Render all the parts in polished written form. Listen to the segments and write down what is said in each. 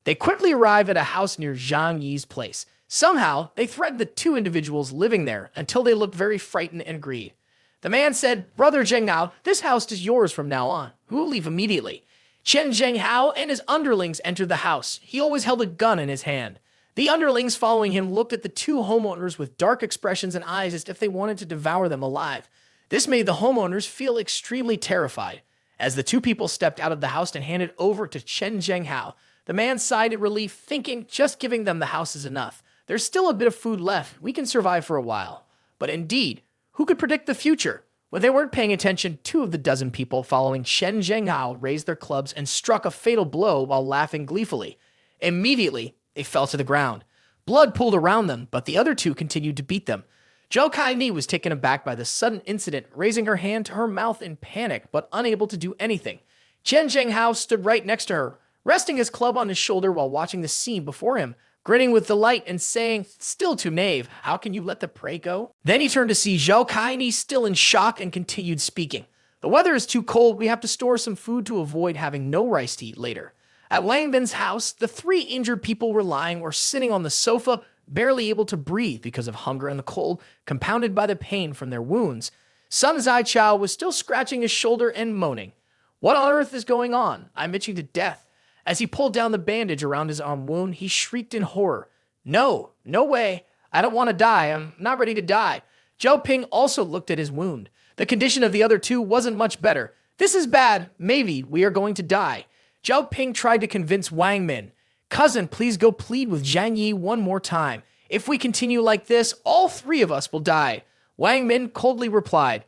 They quickly arrive at a house near Zhang Yi's place. Somehow, they threatened the two individuals living there until they looked very frightened and agreed. The man said, "Brother Zheng Hao, this house is yours from now on. We will leave immediately." Chen Zheng Hao and his underlings entered the house. He always held a gun in his hand. The underlings following him looked at the two homeowners with dark expressions and eyes as if they wanted to devour them alive. This made the homeowners feel extremely terrified. As the two people stepped out of the house and handed over to Chen Zheng Hao, the man sighed in relief, thinking just giving them the house is enough. There's still a bit of food left. We can survive for a while. But indeed, who could predict the future? When they weren't paying attention, 2 of the dozen people following Chen Zheng Hao raised their clubs and struck a fatal blow while laughing gleefully. Immediately, they fell to the ground. Blood pooled around them, but the other 2 continued to beat them. Zhou Kai-ni was taken aback by the sudden incident, raising her hand to her mouth in panic, but unable to do anything. Chen Zheng Hao stood right next to her, resting his club on his shoulder while watching the scene before him, grinning with delight and saying, "Still too knave, how can you let the prey go?" Then he turned to see Zhou Kai-ni still in shock and continued speaking. "The weather is too cold, we have to store some food to avoid having no rice to eat later." At Wang Bin's house, the 3 injured people were lying or sitting on the sofa, barely able to breathe because of hunger and the cold, compounded by the pain from their wounds. Sun Zaichao was still scratching his shoulder and moaning. "What on earth is going on? I'm itching to death." As he pulled down the bandage around his arm wound, he shrieked in horror. No way. I don't want to die. I'm not ready to die." Zhao Ping also looked at his wound. The condition of the other 2 wasn't much better. "This is bad. Maybe we are going to die." Zhao Ping tried to convince Wang Min. "Cousin, please go plead with Zhang Yi one more time. If we continue like this, all 3 of us will die." Wang Min coldly replied,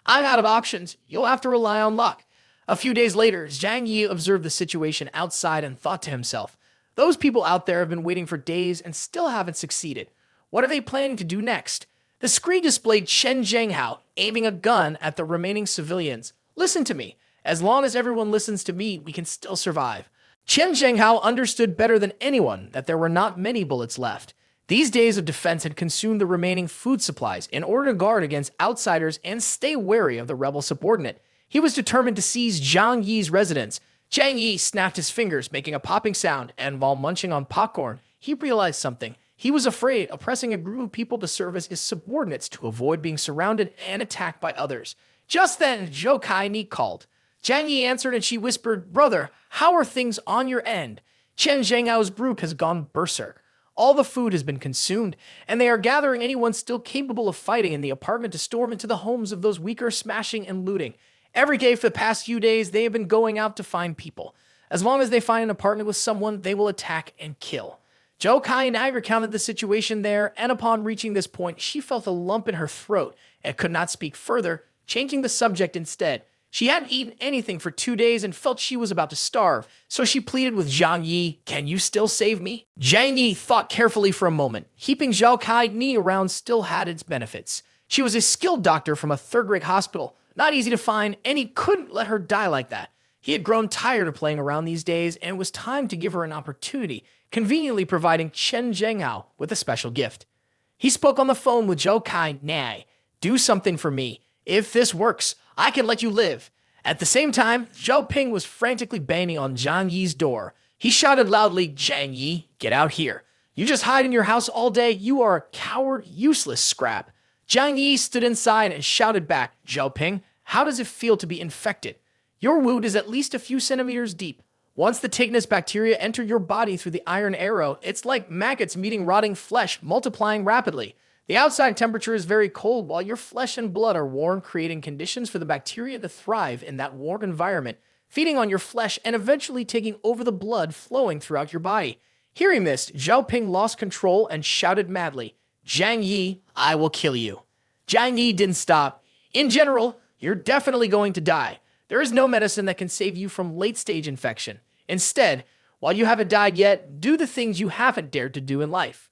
"I'm out of options. You'll have to rely on luck." A few days later, Zhang Yi observed the situation outside and thought to himself, "Those people out there have been waiting for days and still haven't succeeded. What are they planning to do next?" The screen displayed Chen Zheng Hao aiming a gun at the remaining civilians. "Listen to me. As long as everyone listens to me, we can still survive." Chen Zheng Hao understood better than anyone that there were not many bullets left. These days of defense had consumed the remaining food supplies in order to guard against outsiders and stay wary of the rebel subordinate. He was determined to seize Zhang Yi's residence. Zhang Yi snapped his fingers, making a popping sound, and while munching on popcorn, he realized something. He was afraid of pressing a group of people to serve as his subordinates to avoid being surrounded and attacked by others. Just then, Zhou Kai-ni called. Zhang Yi answered and she whispered, "Brother, how are things on your end?" Chen Zhenghao's group has gone berserk. All the food has been consumed, and they are gathering anyone still capable of fighting in the apartment to storm into the homes of those weaker, smashing and looting. Every day for the past few days, they have been going out to find people. As long as they find an apartment with someone, they will attack and kill. Zhou Kai-ni recounted the situation there, and upon reaching this point, she felt a lump in her throat and could not speak further, changing the subject instead. She hadn't eaten anything for 2 days and felt she was about to starve, so she pleaded with Zhang Yi, "Can you still save me?" Zhang Yi thought carefully for a moment. Keeping Zhou Kai-ni around still had its benefits. She was a skilled doctor from a third-rate hospital, not easy to find, and he couldn't let her die like that. He had grown tired of playing around these days, and it was time to give her an opportunity, conveniently providing Chen Zhenghao with a special gift. He spoke on the phone with Zhou Kai-ni. "Do something for me. If this works, I can let you live." At the same time, Zhao Ping was frantically banging on Zhang Yi's door. He shouted loudly, "Zhang Yi, get out here. You just hide in your house all day. You are a coward, useless scrap." Zhang Yi stood inside and shouted back, "Zhao Ping, how does it feel to be infected? Your wound is at least a few centimeters deep. Once the tignous bacteria enter your body through the iron arrow, it's like maggots meeting rotting flesh, multiplying rapidly. The outside temperature is very cold, while your flesh and blood are warm, creating conditions for the bacteria to thrive in that warm environment, feeding on your flesh and eventually taking over the blood flowing throughout your body." Hearing this, Zhao Ping lost control and shouted madly, "Zhang Yi, I will kill you." Zhang Yi didn't stop. "In general, you're definitely going to die. There is no medicine that can save you from late-stage infection. Instead, while you haven't died yet, do the things you haven't dared to do in life."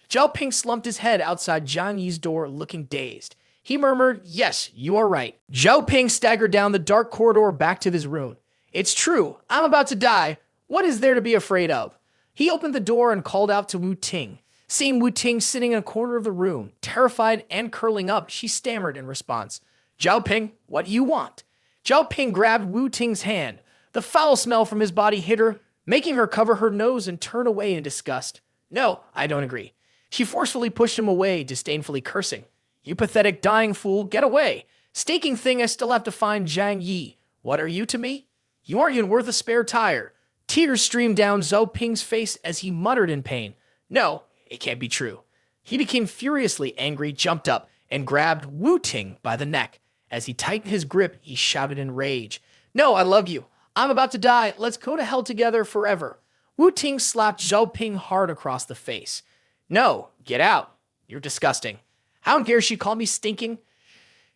Zhao Ping slumped his head outside Zhang Yi's door, looking dazed. He murmured, "Yes, you are right." Zhao Ping staggered down the dark corridor back to his room. "It's true. I'm about to die. What is there to be afraid of?" He opened the door and called out to Wu Ting. Seeing Wu Ting sitting in a corner of the room, terrified and curling up, she stammered in response, "Zhao Ping, what do you want?" Zhao Ping grabbed Wu Ting's hand. The foul smell from his body hit her. making her cover her nose and turn away in disgust. No, I don't agree. She forcefully pushed him away, disdainfully cursing. You pathetic dying fool, get away. Staking thing, I still have to find Zhang Yi. What are you to me? You aren't even worth a spare tire. Tears streamed down Zhao Ping's face as he muttered in pain. No, it can't be true. He became furiously angry, jumped up, and grabbed Wu Ting by the neck. As he tightened his grip, he shouted in rage. No, I love you. I'm about to die. Let's go to hell together forever. Wu Ting slapped Zhao Ping hard across the face. No, get out. You're disgusting. How dare she call me stinking?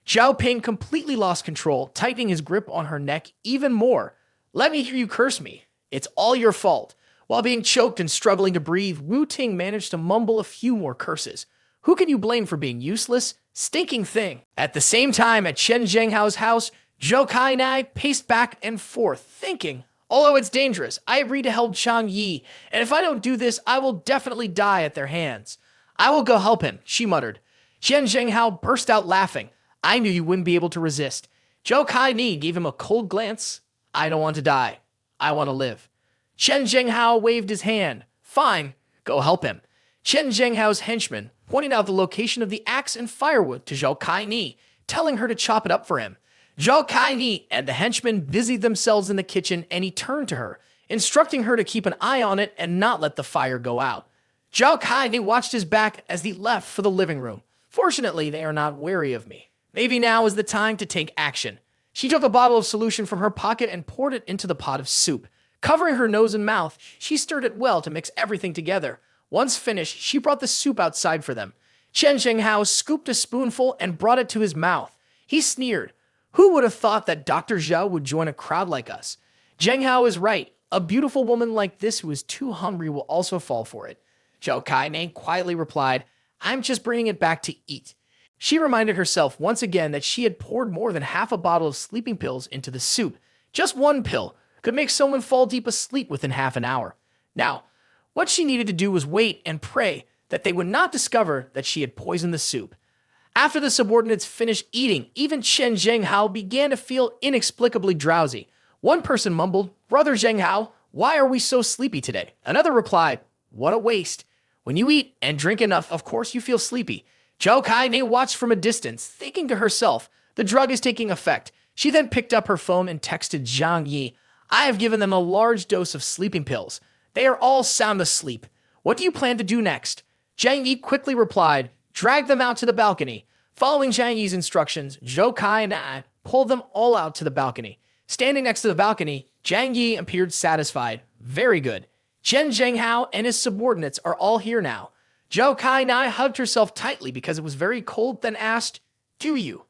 Zhao Ping completely lost control, tightening his grip on her neck even more. Let me hear you curse me. It's all your fault. While being choked and struggling to breathe, Wu Ting managed to mumble a few more curses. Who can you blame for being useless? Stinking thing. At the same time, at Chen Zhenghao's house, Zhou Kai and I paced back and forth, thinking, although it's dangerous, I agreed to help Zhang Yi, and if I don't do this, I will definitely die at their hands. I will go help him, she muttered. Chen Zhenghao burst out laughing. I knew you wouldn't be able to resist. Zhou Kai Ni gave him a cold glance. I don't want to die. I want to live. Chen Zhenghao waved his hand. Fine, go help him. Chen Zhenghao's henchman pointed out the location of the axe and firewood to Zhou Kai Ni, telling her to chop it up for him. Zhou Kai Ni and the henchmen busied themselves in the kitchen, and he turned to her, instructing her to keep an eye on it and not let the fire go out. Zhou Kai Ni watched his back as he left for the living room. Fortunately, they are not wary of me. Maybe now is the time to take action. She took a bottle of solution from her pocket and poured it into the pot of soup. Covering her nose and mouth, she stirred it well to mix everything together. Once finished, she brought the soup outside for them. Chen Zhenghao scooped a spoonful and brought it to his mouth. He sneered. Who would have thought that Dr. Zhao would join a crowd like us? Zhenghao is right. A beautiful woman like this who is too hungry will also fall for it. Zhou Kai Ni quietly replied, I'm just bringing it back to eat. She reminded herself once again that she had poured more than half a bottle of sleeping pills into the soup. Just one pill could make someone fall deep asleep within half an hour. Now, what she needed to do was wait and pray that they would not discover that she had poisoned the soup. After the subordinates finished eating, even Chen Zhenghao began to feel inexplicably drowsy. One person mumbled, Brother Zhenghao, why are we so sleepy today? Another replied, what a waste. When you eat and drink enough, of course you feel sleepy. Zhou Kai Ni watched from a distance, thinking to herself, the drug is taking effect. She then picked up her phone and texted Zhang Yi, I have given them a large dose of sleeping pills. They are all sound asleep. What do you plan to do next? Zhang Yi quickly replied, drag them out to the balcony. Following Zhang Yi's instructions, Zhou Kai and I pulled them all out to the balcony. Standing next to the balcony, Zhang Yi appeared satisfied. Very good. Chen Zhenghao and his subordinates are all here now. Zhou Kai and I hugged herself tightly because it was very cold, then asked, Do you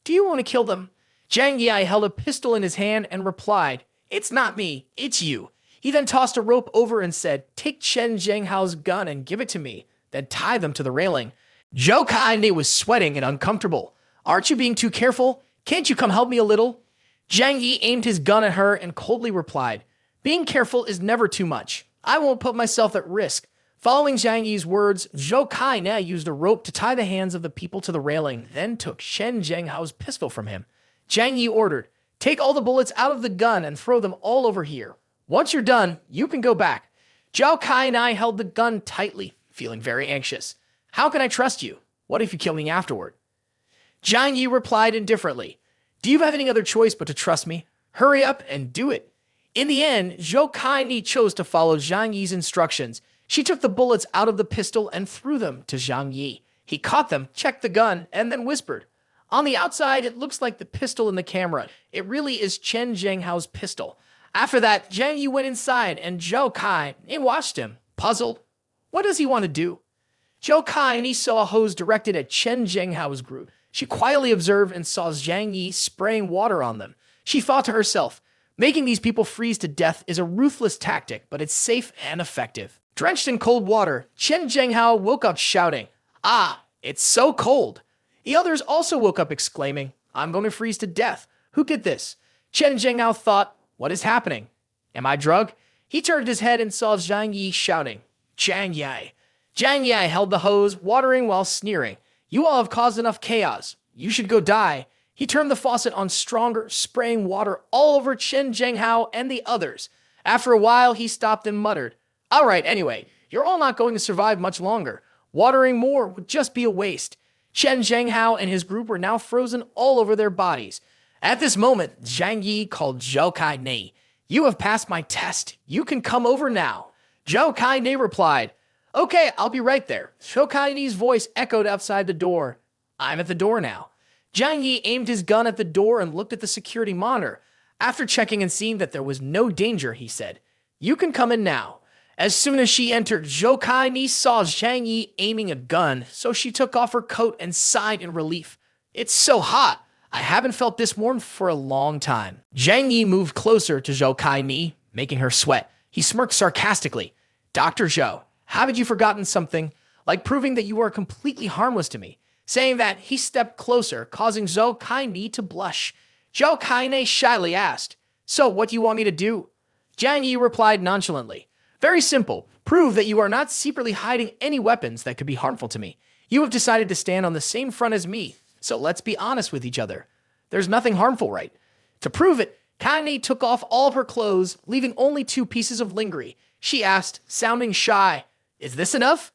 want to kill them? Zhang Yi held a pistol in his hand and replied, It's not me, it's you. He then tossed a rope over and said, Take Chen Zhenghao's gun and give it to me, then tie them to the railing. Zhou Kai Ni was sweating and uncomfortable. Aren't you being too careful? Can't you come help me a little? Zhang Yi aimed his gun at her and coldly replied, Being careful is never too much. I won't put myself at risk. Following Zhang Yi's words, Zhou Kai now used a rope to tie the hands of the people to the railing, then took Chen Zhenghao's pistol from him. Zhang Yi ordered, Take all the bullets out of the gun and throw them all over here. Once you're done, you can go back. Zhou Kai and I held the gun tightly, feeling very anxious. How can I trust you? What if you kill me afterward? Zhang Yi replied indifferently, Do you have any other choice but to trust me? Hurry up and do it. In the end, Zhou Kai Ni chose to follow Zhang Yi's instructions. She took the bullets out of the pistol and threw them to Zhang Yi. He caught them, checked the gun, and then whispered, On the outside, it looks like the pistol in the camera. It really is Chen Zhenghao's pistol. After that, Zhang Yi went inside, and Zhou Kai watched him, puzzled. What does he want to do? Zhou Kai saw a hose directed at Chen Zhenghao's group. She quietly observed and saw Zhang Yi spraying water on them. She thought to herself, Making these people freeze to death is a ruthless tactic, but it's safe and effective. Drenched in cold water, Chen Zhenghao woke up shouting, Ah, it's so cold. The others also woke up exclaiming, I'm going to freeze to death. Who did this? Chen Zhenghao thought, What is happening? Am I drugged? He turned his head and saw Zhang Yi shouting, Zhang Yi. Zhang Yi held the hose, watering while sneering. You all have caused enough chaos. You should go die. He turned the faucet on stronger, spraying water all over Chen Zhenghao and the others. After a while, he stopped and muttered, "All right, anyway, you're all not going to survive much longer. Watering more would just be a waste." Chen Zhenghao and his group were now frozen all over their bodies. At this moment, Zhang Yi called Zhou Kai Nei. "You have passed my test. You can come over now." Zhou Kai Nei replied, "Okay, I'll be right there." Zhou Kai Nei's voice echoed outside the door. "I'm at the door now." Zhang Yi aimed his gun at the door and looked at the security monitor. After checking and seeing that there was no danger, he said, "You can come in now." As soon as she entered, Zhou Kai Nei saw Zhang Yi aiming a gun, so she took off her coat and sighed in relief. "It's so hot. I haven't felt this warm for a long time." Zhang Yi moved closer to Zhou Kai Nei, making her sweat. He smirked sarcastically. "Dr. Zhou, haven't you forgotten something? Like proving that you are completely harmless to me." Saying that, he stepped closer, causing Zhou Kai Nei to blush. Zhou Kai Nei shyly asked, "So what do you want me to do?" Zhang Yi replied nonchalantly, "Very simple. Prove that you are not secretly hiding any weapons that could be harmful to me. You have decided to stand on the same front as me, so let's be honest with each other. There's nothing harmful, right?" To prove it, Kai Nei took off all of her clothes, leaving only 2 pieces of lingerie. She asked, sounding shy, "Is this enough?"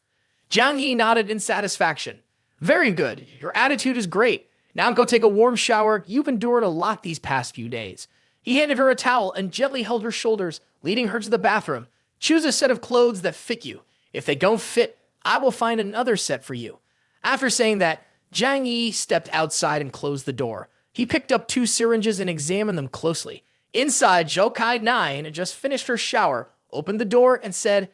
Zhang Yi nodded in satisfaction. "Very good. Your attitude is great. Now go take a warm shower. You've endured a lot these past few days." He handed her a towel and gently held her shoulders, leading her to the bathroom. "Choose a set of clothes that fit you. If they don't fit, I will find another set for you." After saying that, Zhang Yi stepped outside and closed the door. He picked up 2 syringes and examined them closely. Inside, Zhou Kai Nei had just finished her shower, opened the door, and said,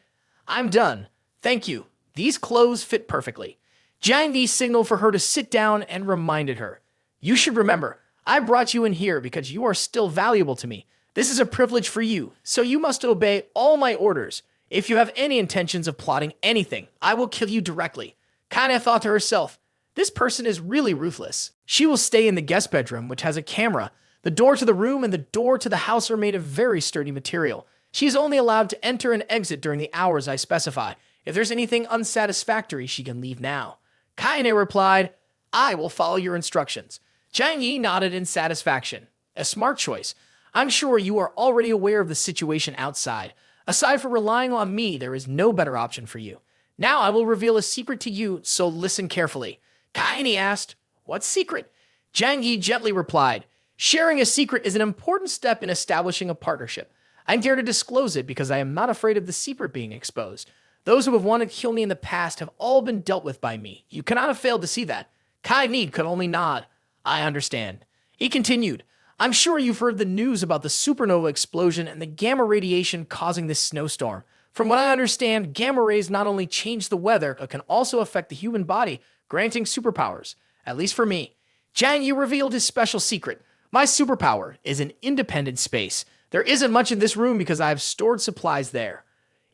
"I'm done. Thank you. These clothes fit perfectly." Zhang Yi signaled for her to sit down and reminded her, "You should remember, I brought you in here because you are still valuable to me. This is a privilege for you, so you must obey all my orders. If you have any intentions of plotting anything, I will kill you directly." Kaina thought to herself, "This person is really ruthless." She will stay in the guest bedroom, which has a camera. The door to the room and the door to the house are made of very sturdy material. She is only allowed to enter and exit during the hours I specify. If there's anything unsatisfactory, she can leave now. Kaine replied, "I will follow your instructions." Zhang Yi nodded in satisfaction. "A smart choice. I'm sure you are already aware of the situation outside. Aside from relying on me, there is no better option for you. Now I will reveal a secret to you, so listen carefully." Kaine asked, "What secret?" Zhang Yi gently replied, "Sharing a secret is an important step in establishing a partnership. I dare to disclose it because I am not afraid of the secret being exposed. Those who have wanted to kill me in the past have all been dealt with by me. You cannot have failed to see that." Kai Ni could only nod. "I understand." He continued, "I'm sure you've heard the news about the supernova explosion and the gamma radiation causing this snowstorm. From what I understand, gamma rays not only change the weather, but can also affect the human body, granting superpowers. At least for me." Zhang Yi revealed his special secret. "My superpower is an independent space. There isn't much in this room because I have stored supplies there.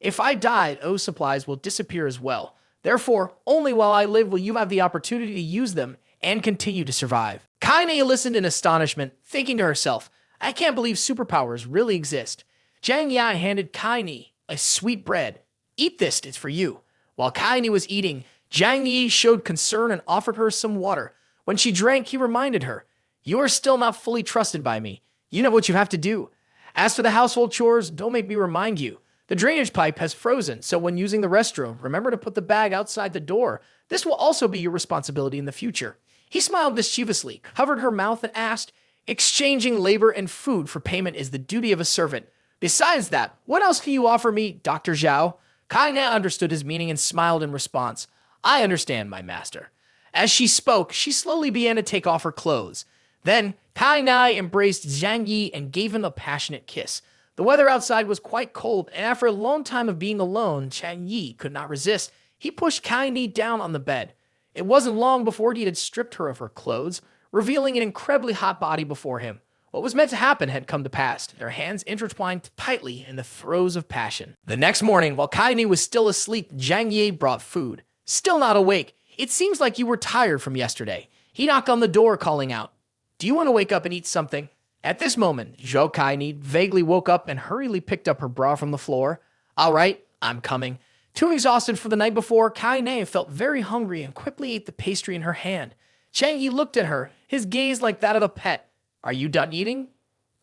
If I die, those supplies will disappear as well. Therefore, only while I live will you have the opportunity to use them and continue to survive." Kaine listened in astonishment, thinking to herself, "I can't believe superpowers really exist." Zhang Yi handed Kaine a sweet bread. "Eat this, it's for you." While Kaine was eating, Zhang Yi showed concern and offered her some water. When she drank, he reminded her, "You are still not fully trusted by me. You know what you have to do. As for the household chores, don't make me remind you. The drainage pipe has frozen, so when using the restroom, remember to put the bag outside the door. This will also be your responsibility in the future." He smiled mischievously, covered her mouth, and asked, "Exchanging labor and food for payment is the duty of a servant. Besides that, what else can you offer me, Dr. Zhao?" Kaine understood his meaning and smiled in response. "I understand, my master." As she spoke, she slowly began to take off her clothes. Then, Kaine embraced Zhang Yi and gave him a passionate kiss. The weather outside was quite cold, and after a long time of being alone, Zhang Yi could not resist. He pushed Kaine down on the bed. It wasn't long before he had stripped her of her clothes, revealing an incredibly hot body before him. What was meant to happen had come to pass, their hands intertwined tightly in the throes of passion. The next morning, while Kaine was still asleep, Zhang Yi brought food. Still not awake. "It seems like you were tired from yesterday." He knocked on the door, calling out, "Do you want to wake up and eat something?" At this moment, Zhou Kaine vaguely woke up and hurriedly picked up her bra from the floor. "All right, I'm coming." Too exhausted from the night before, Kaine felt very hungry and quickly ate the pastry in her hand. Zhang Yi looked at her, his gaze like that of a pet. "Are you done eating?"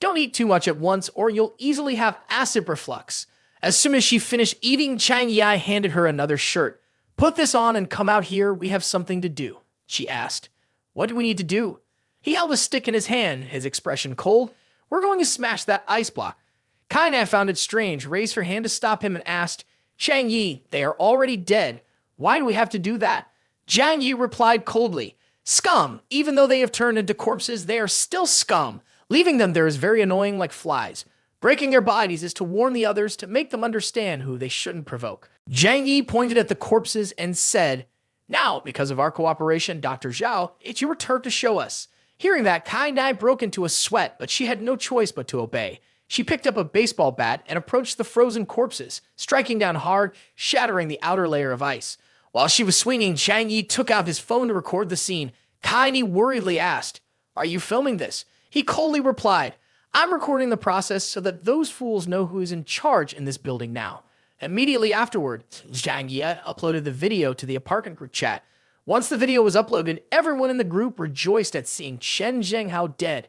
Don't eat too much at once or you'll easily have acid reflux. As soon as she finished eating, Zhang Yi handed her another shirt. Put this on and come out here, we have something to do, she asked. What do we need to do? He held a stick in his hand, his expression cold. We're going to smash that ice block. Kaina found it strange, raised her hand to stop him and asked, Zhang Yi, they are already dead. Why do we have to do that? Zhang Yi replied coldly, Scum, even though they have turned into corpses, they are still scum. Leaving them there is very annoying like flies. Breaking their bodies is to warn the others to make them understand who they shouldn't provoke. Zhang Yi pointed at the corpses and said, Now, because of our cooperation, Dr. Zhao, it's your turn to show us. Hearing that, Kai Nai broke into a sweat, but she had no choice but to obey. She picked up a baseball bat and approached the frozen corpses, striking down hard, shattering the outer layer of ice. While she was swinging, Zhang Yi took out his phone to record the scene. Kai Ni worriedly asked, Are you filming this? He coldly replied, I'm recording the process so that those fools know who is in charge in this building now. Immediately afterward, Zhang Yi uploaded the video to the apartment group chat. Once the video was uploaded, everyone in the group rejoiced at seeing Chen Zhenghao dead.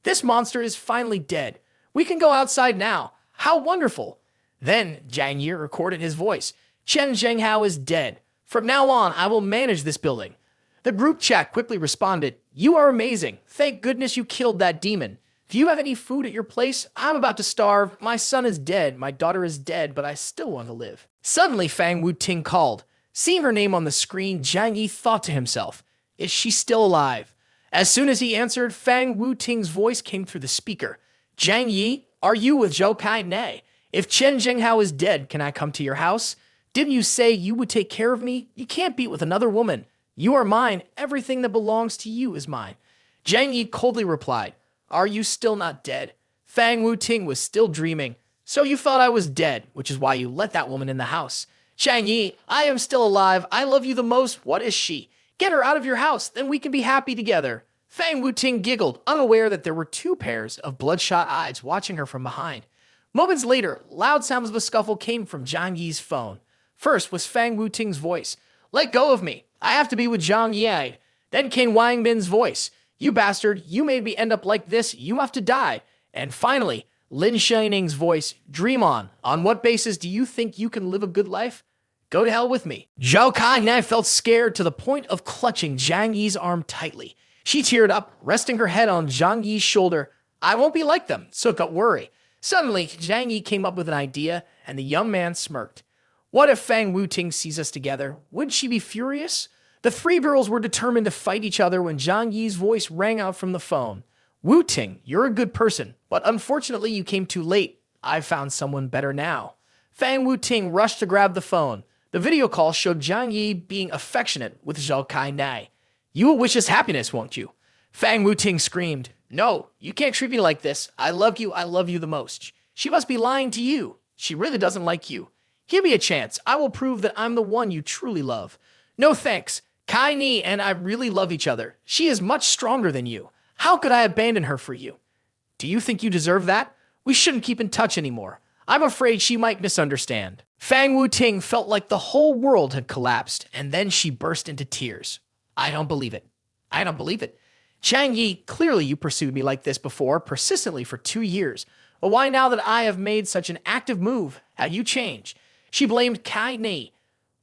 This monster is finally dead. We can go outside now. How wonderful. Then Zhang Yi recorded his voice. Chen Zhenghao is dead. From now on, I will manage this building. The group chat quickly responded, You are amazing. Thank goodness you killed that demon. Do you have any food at your place? I'm about to starve. My son is dead. My daughter is dead, but I still want to live. Suddenly, Fang Wuting called. Seeing her name on the screen, Zhang Yi thought to himself, Is she still alive? As soon as he answered, Fang Wuting's voice came through the speaker. Zhang Yi, are you with Zhou Kai Ne? If Chen Zhenghao is dead, can I come to your house? Didn't you say you would take care of me? You can't be with another woman. You are mine. Everything that belongs to you is mine. Zhang Yi coldly replied, Are you still not dead? Fang Wuting was still dreaming. So you thought I was dead, which is why you let that woman in the house. Zhang Yi, I am still alive. I love you the most. What is she? Get her out of your house, then we can be happy together. Fang Wuting giggled, unaware that there were two pairs of bloodshot eyes watching her from behind. Moments later, loud sounds of a scuffle came from Zhang Yi's phone. First was Fang Wuting's voice. Let go of me. I have to be with Zhang Yi. Then came Wang Bin's voice. You bastard, you made me end up like this. You have to die. And finally, Lin Shining's voice. Dream on. On what basis do you think you can live a good life? Go to hell with me. Zhao Kai felt scared to the point of clutching Zhang Yi's arm tightly. She teared up, resting her head on Zhang Yi's shoulder. I won't be like them, so don't worry. Suddenly, Zhang Yi came up with an idea, and the young man smirked. What if Fang Wuting sees us together? Wouldn't she be furious? The three girls were determined to fight each other when Zhang Yi's voice rang out from the phone. Wuting, you're a good person, but unfortunately you came too late. I've found someone better now. Fang Wuting rushed to grab the phone. The video call showed Zhang Yi being affectionate with Zhou Kai Nai. You will wish us happiness, won't you? Fang Wuting screamed. No, you can't treat me like this. I love you the most. She must be lying to you. She really doesn't like you. Give me a chance. I will prove that I'm the one you truly love. No thanks. Kai Ni and I really love each other. She is much stronger than you. How could I abandon her for you? Do you think you deserve that? We shouldn't keep in touch anymore. I'm afraid she might misunderstand. Fang Wuting felt like the whole world had collapsed, and then she burst into tears. I don't believe it. I don't believe it. Zhang Yi, clearly you pursued me like this before, persistently for 2 years. But why now that I have made such an active move, have you changed? She blamed Kai Ni.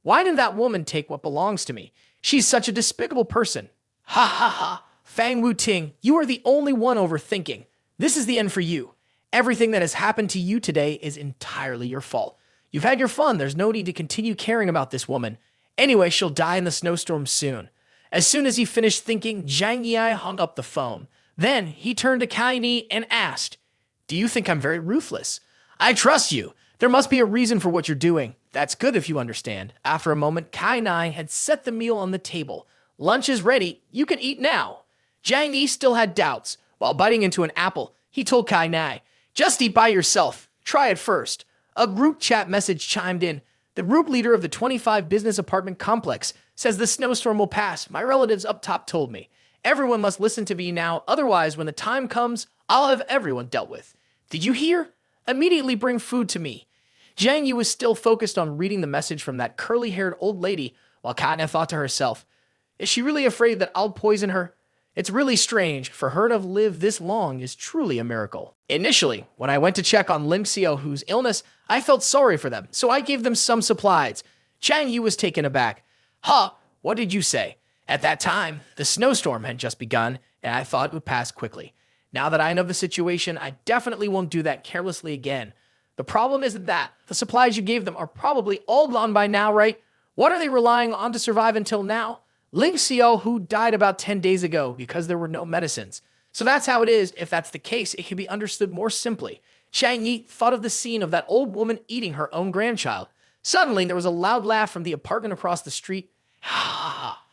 Why didn't that woman take what belongs to me? She's such a despicable person. Ha ha ha. Fang Wuting, you are the only one overthinking. This is the end for you. Everything that has happened to you today is entirely your fault. You've had your fun. There's no need to continue caring about this woman. Anyway, she'll die in the snowstorm soon. As soon as he finished thinking, Zhang Yi hung up the phone. Then he turned to Kai Ni and asked, Do you think I'm very ruthless? I trust you. There must be a reason for what you're doing. That's good if you understand. After a moment, Kai Ni had set the meal on the table. Lunch is ready. You can eat now. Zhang Yi still had doubts. While biting into an apple, he told Kai Ni, Just eat by yourself. Try it first. A group chat message chimed in. The group leader of the 25 business apartment complex says the snowstorm will pass. My relatives up top told me. Everyone must listen to me now, otherwise when the time comes, I'll have everyone dealt with. Did you hear? Immediately bring food to me. Zhang Yi was still focused on reading the message from that curly-haired old lady, while Katna thought to herself, Is she really afraid that I'll poison her? It's really strange. For her to have lived this long is truly a miracle. Initially, when I went to check on Ling Xiaohu's illness, I felt sorry for them, so I gave them some supplies. Zhang Yi was taken aback. Huh, what did you say? At that time, the snowstorm had just begun, and I thought it would pass quickly. Now that I know the situation, I definitely won't do that carelessly again. The problem isn't that. The supplies you gave them are probably all gone by now, right? What are they relying on to survive until now? Ling Xiaohu died about 10 days ago because there were no medicines. So that's how it is. If that's the case, it can be understood more simply. Zhang Yi thought of the scene of that old woman eating her own grandchild. Suddenly, there was a loud laugh from the apartment across the street. Ha!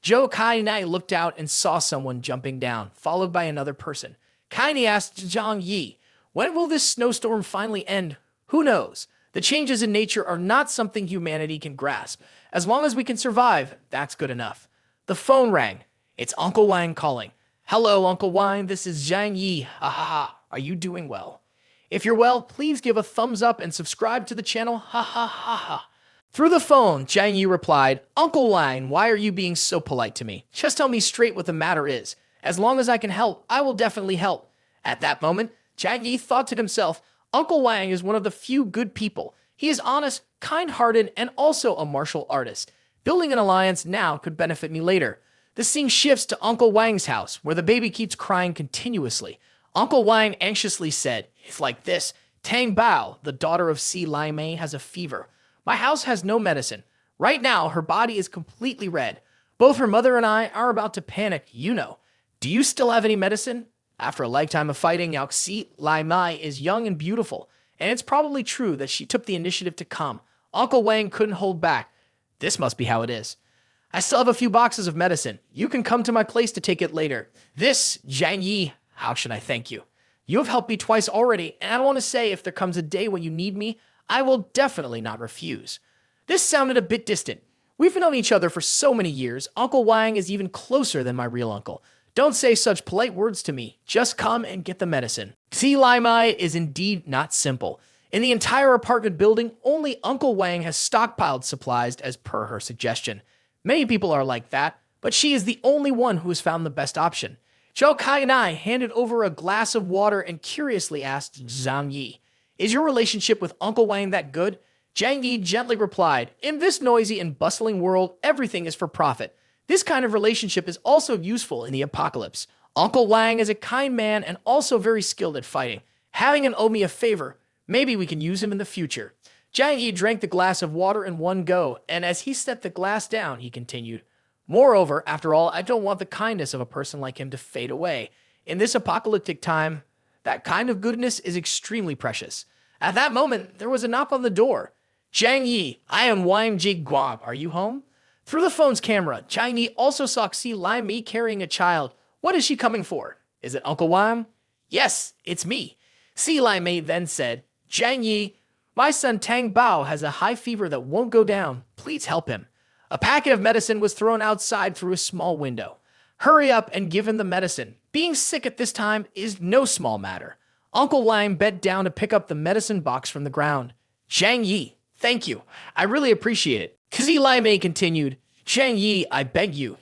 Zhou Kainai looked out and saw someone jumping down, followed by another person. Kainai asked Zhang Yi, when will this snowstorm finally end? Who knows? The changes in nature are not something humanity can grasp. As long as we can survive, that's good enough. The phone rang. It's Uncle Wang calling. Hello, Uncle Wang, this is Zhang Yi. Ha ha ha. Are you doing well? If you're well, please give a thumbs up and subscribe to the channel. Ha ha ha ha. Through the phone, Zhang Yi replied, Uncle Wang, why are you being so polite to me? Just tell me straight what the matter is. As long as I can help, I will definitely help. At that moment, Zhang Yi thought to himself, Uncle Wang is one of the few good people. He is honest, kind-hearted, and also a martial artist. Building an alliance now could benefit me later. The scene shifts to Uncle Wang's house, where the baby keeps crying continuously. Uncle Wang anxiously said, It's like this. Tang Bao, the daughter of Si Lai Mei, has a fever. My house has no medicine. Right now, her body is completely red. Both her mother and I are about to panic, you know. Do you still have any medicine? After a lifetime of fighting, Si Lai Mei is young and beautiful, and it's probably true that she took the initiative to come. Uncle Wang couldn't hold back. This must be how it is. I still have a few boxes of medicine. You can come to my place to take it later. This, Zhang Yi, how should I thank you? You have helped me twice already, and I want to say if there comes a day when you need me, I will definitely not refuse. This sounded a bit distant. We've known each other for so many years. Uncle Wang is even closer than my real uncle. Don't say such polite words to me. Just come and get the medicine. Si Lai Mei is indeed not simple. In the entire apartment building, only Uncle Wang has stockpiled supplies as per her suggestion. Many people are like that, but she is the only one who has found the best option. Zhou Kainai handed over a glass of water and curiously asked Zhang Yi, Is your relationship with Uncle Wang that good? Zhang Yi gently replied, In this noisy and bustling world, everything is for profit. This kind of relationship is also useful in the apocalypse. Uncle Wang is a kind man and also very skilled at fighting. Having him owe me a favor. Maybe we can use him in the future. Zhang Yi drank the glass of water in one go, and as he set the glass down, he continued, Moreover, after all, I don't want the kindness of a person like him to fade away. In this apocalyptic time, that kind of goodness is extremely precious. At that moment, there was a knock on the door. Zhang Yi, I am Wang Jiguab. Are you home? Through the phone's camera, Zhang Yi also saw Si Lai Mei carrying a child. What is she coming for? Is it Uncle Wang? Yes, it's me. Si Lai Mei then said, Zhang Yi, my son Tang Bao has a high fever that won't go down. Please help him. A packet of medicine was thrown outside through a small window. Hurry up and give him the medicine. Being sick at this time is no small matter. Uncle Wang bent down to pick up the medicine box from the ground. Zhang Yi, thank you. I really appreciate it. Si Lai Mei continued, Zhang Yi, I beg you.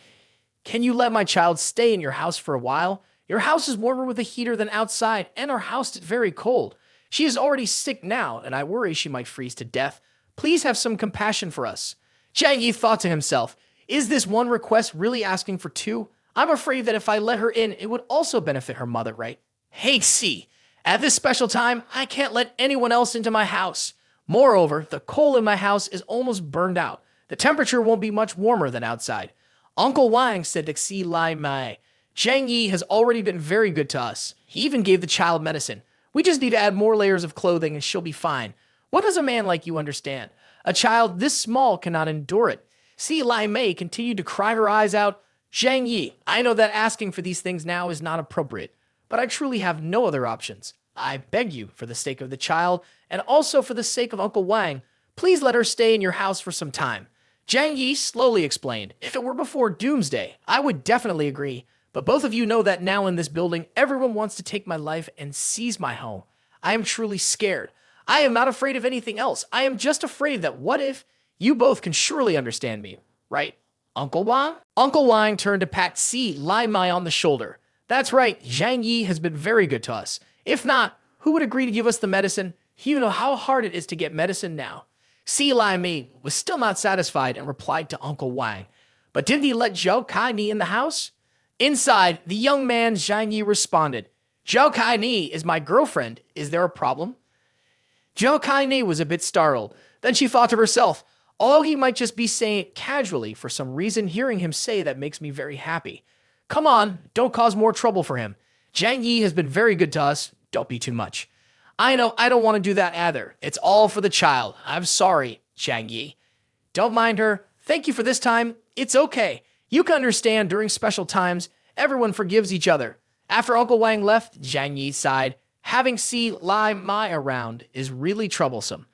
Can you let my child stay in your house for a while? Your house is warmer with a heater than outside, and our house is very cold. She is already sick now, and I worry she might freeze to death. Please have some compassion for us. Zhang Yi thought to himself, is this one request really asking for two? I'm afraid that if I let her in, it would also benefit her mother, right? Hey, Si, at this special time, I can't let anyone else into my house. Moreover, the coal in my house is almost burned out. The temperature won't be much warmer than outside. Uncle Wang said to Si Lai Mei, Zhang Yi has already been very good to us. He even gave the child medicine. We just need to add more layers of clothing and she'll be fine. What does a man like you understand? A child this small cannot endure it. Si Lai Mei continued to cry her eyes out. Zhang Yi, I know that asking for these things now is not appropriate, but I truly have no other options. I beg you, for the sake of the child, and also for the sake of Uncle Wang, please let her stay in your house for some time. Zhang Yi slowly explained, if it were before Doomsday, I would definitely agree, but both of you know that now in this building, everyone wants to take my life and seize my home. I am truly scared. I am not afraid of anything else. I am just afraid that what if you both can surely understand me, right? Uncle Wang? Uncle Wang turned to pat Si Lai Mai on the shoulder. That's right, Zhang Yi has been very good to us. If not, who would agree to give us the medicine? You know how hard it is to get medicine now. Si Lai Mai was still not satisfied and replied to Uncle Wang. But didn't he let Zhou Kai Ni in the house? Inside, the young man Zhang Yi responded, Zhou Kai Ni is my girlfriend. Is there a problem? Zhou Kai Ni was a bit startled. Then she thought to herself, although he might just be saying it casually, for some reason hearing him say that makes me very happy. Come on, don't cause more trouble for him. Zhang Yi has been very good to us. Don't be too much. I know, I don't want to do that either. It's all for the child. I'm sorry, Zhang Yi. Don't mind her. Thank you for this time. It's okay. You can understand during special times, everyone forgives each other. After Uncle Wang left, Zhang Yi sighed. Having Si Lai Mai around is really troublesome.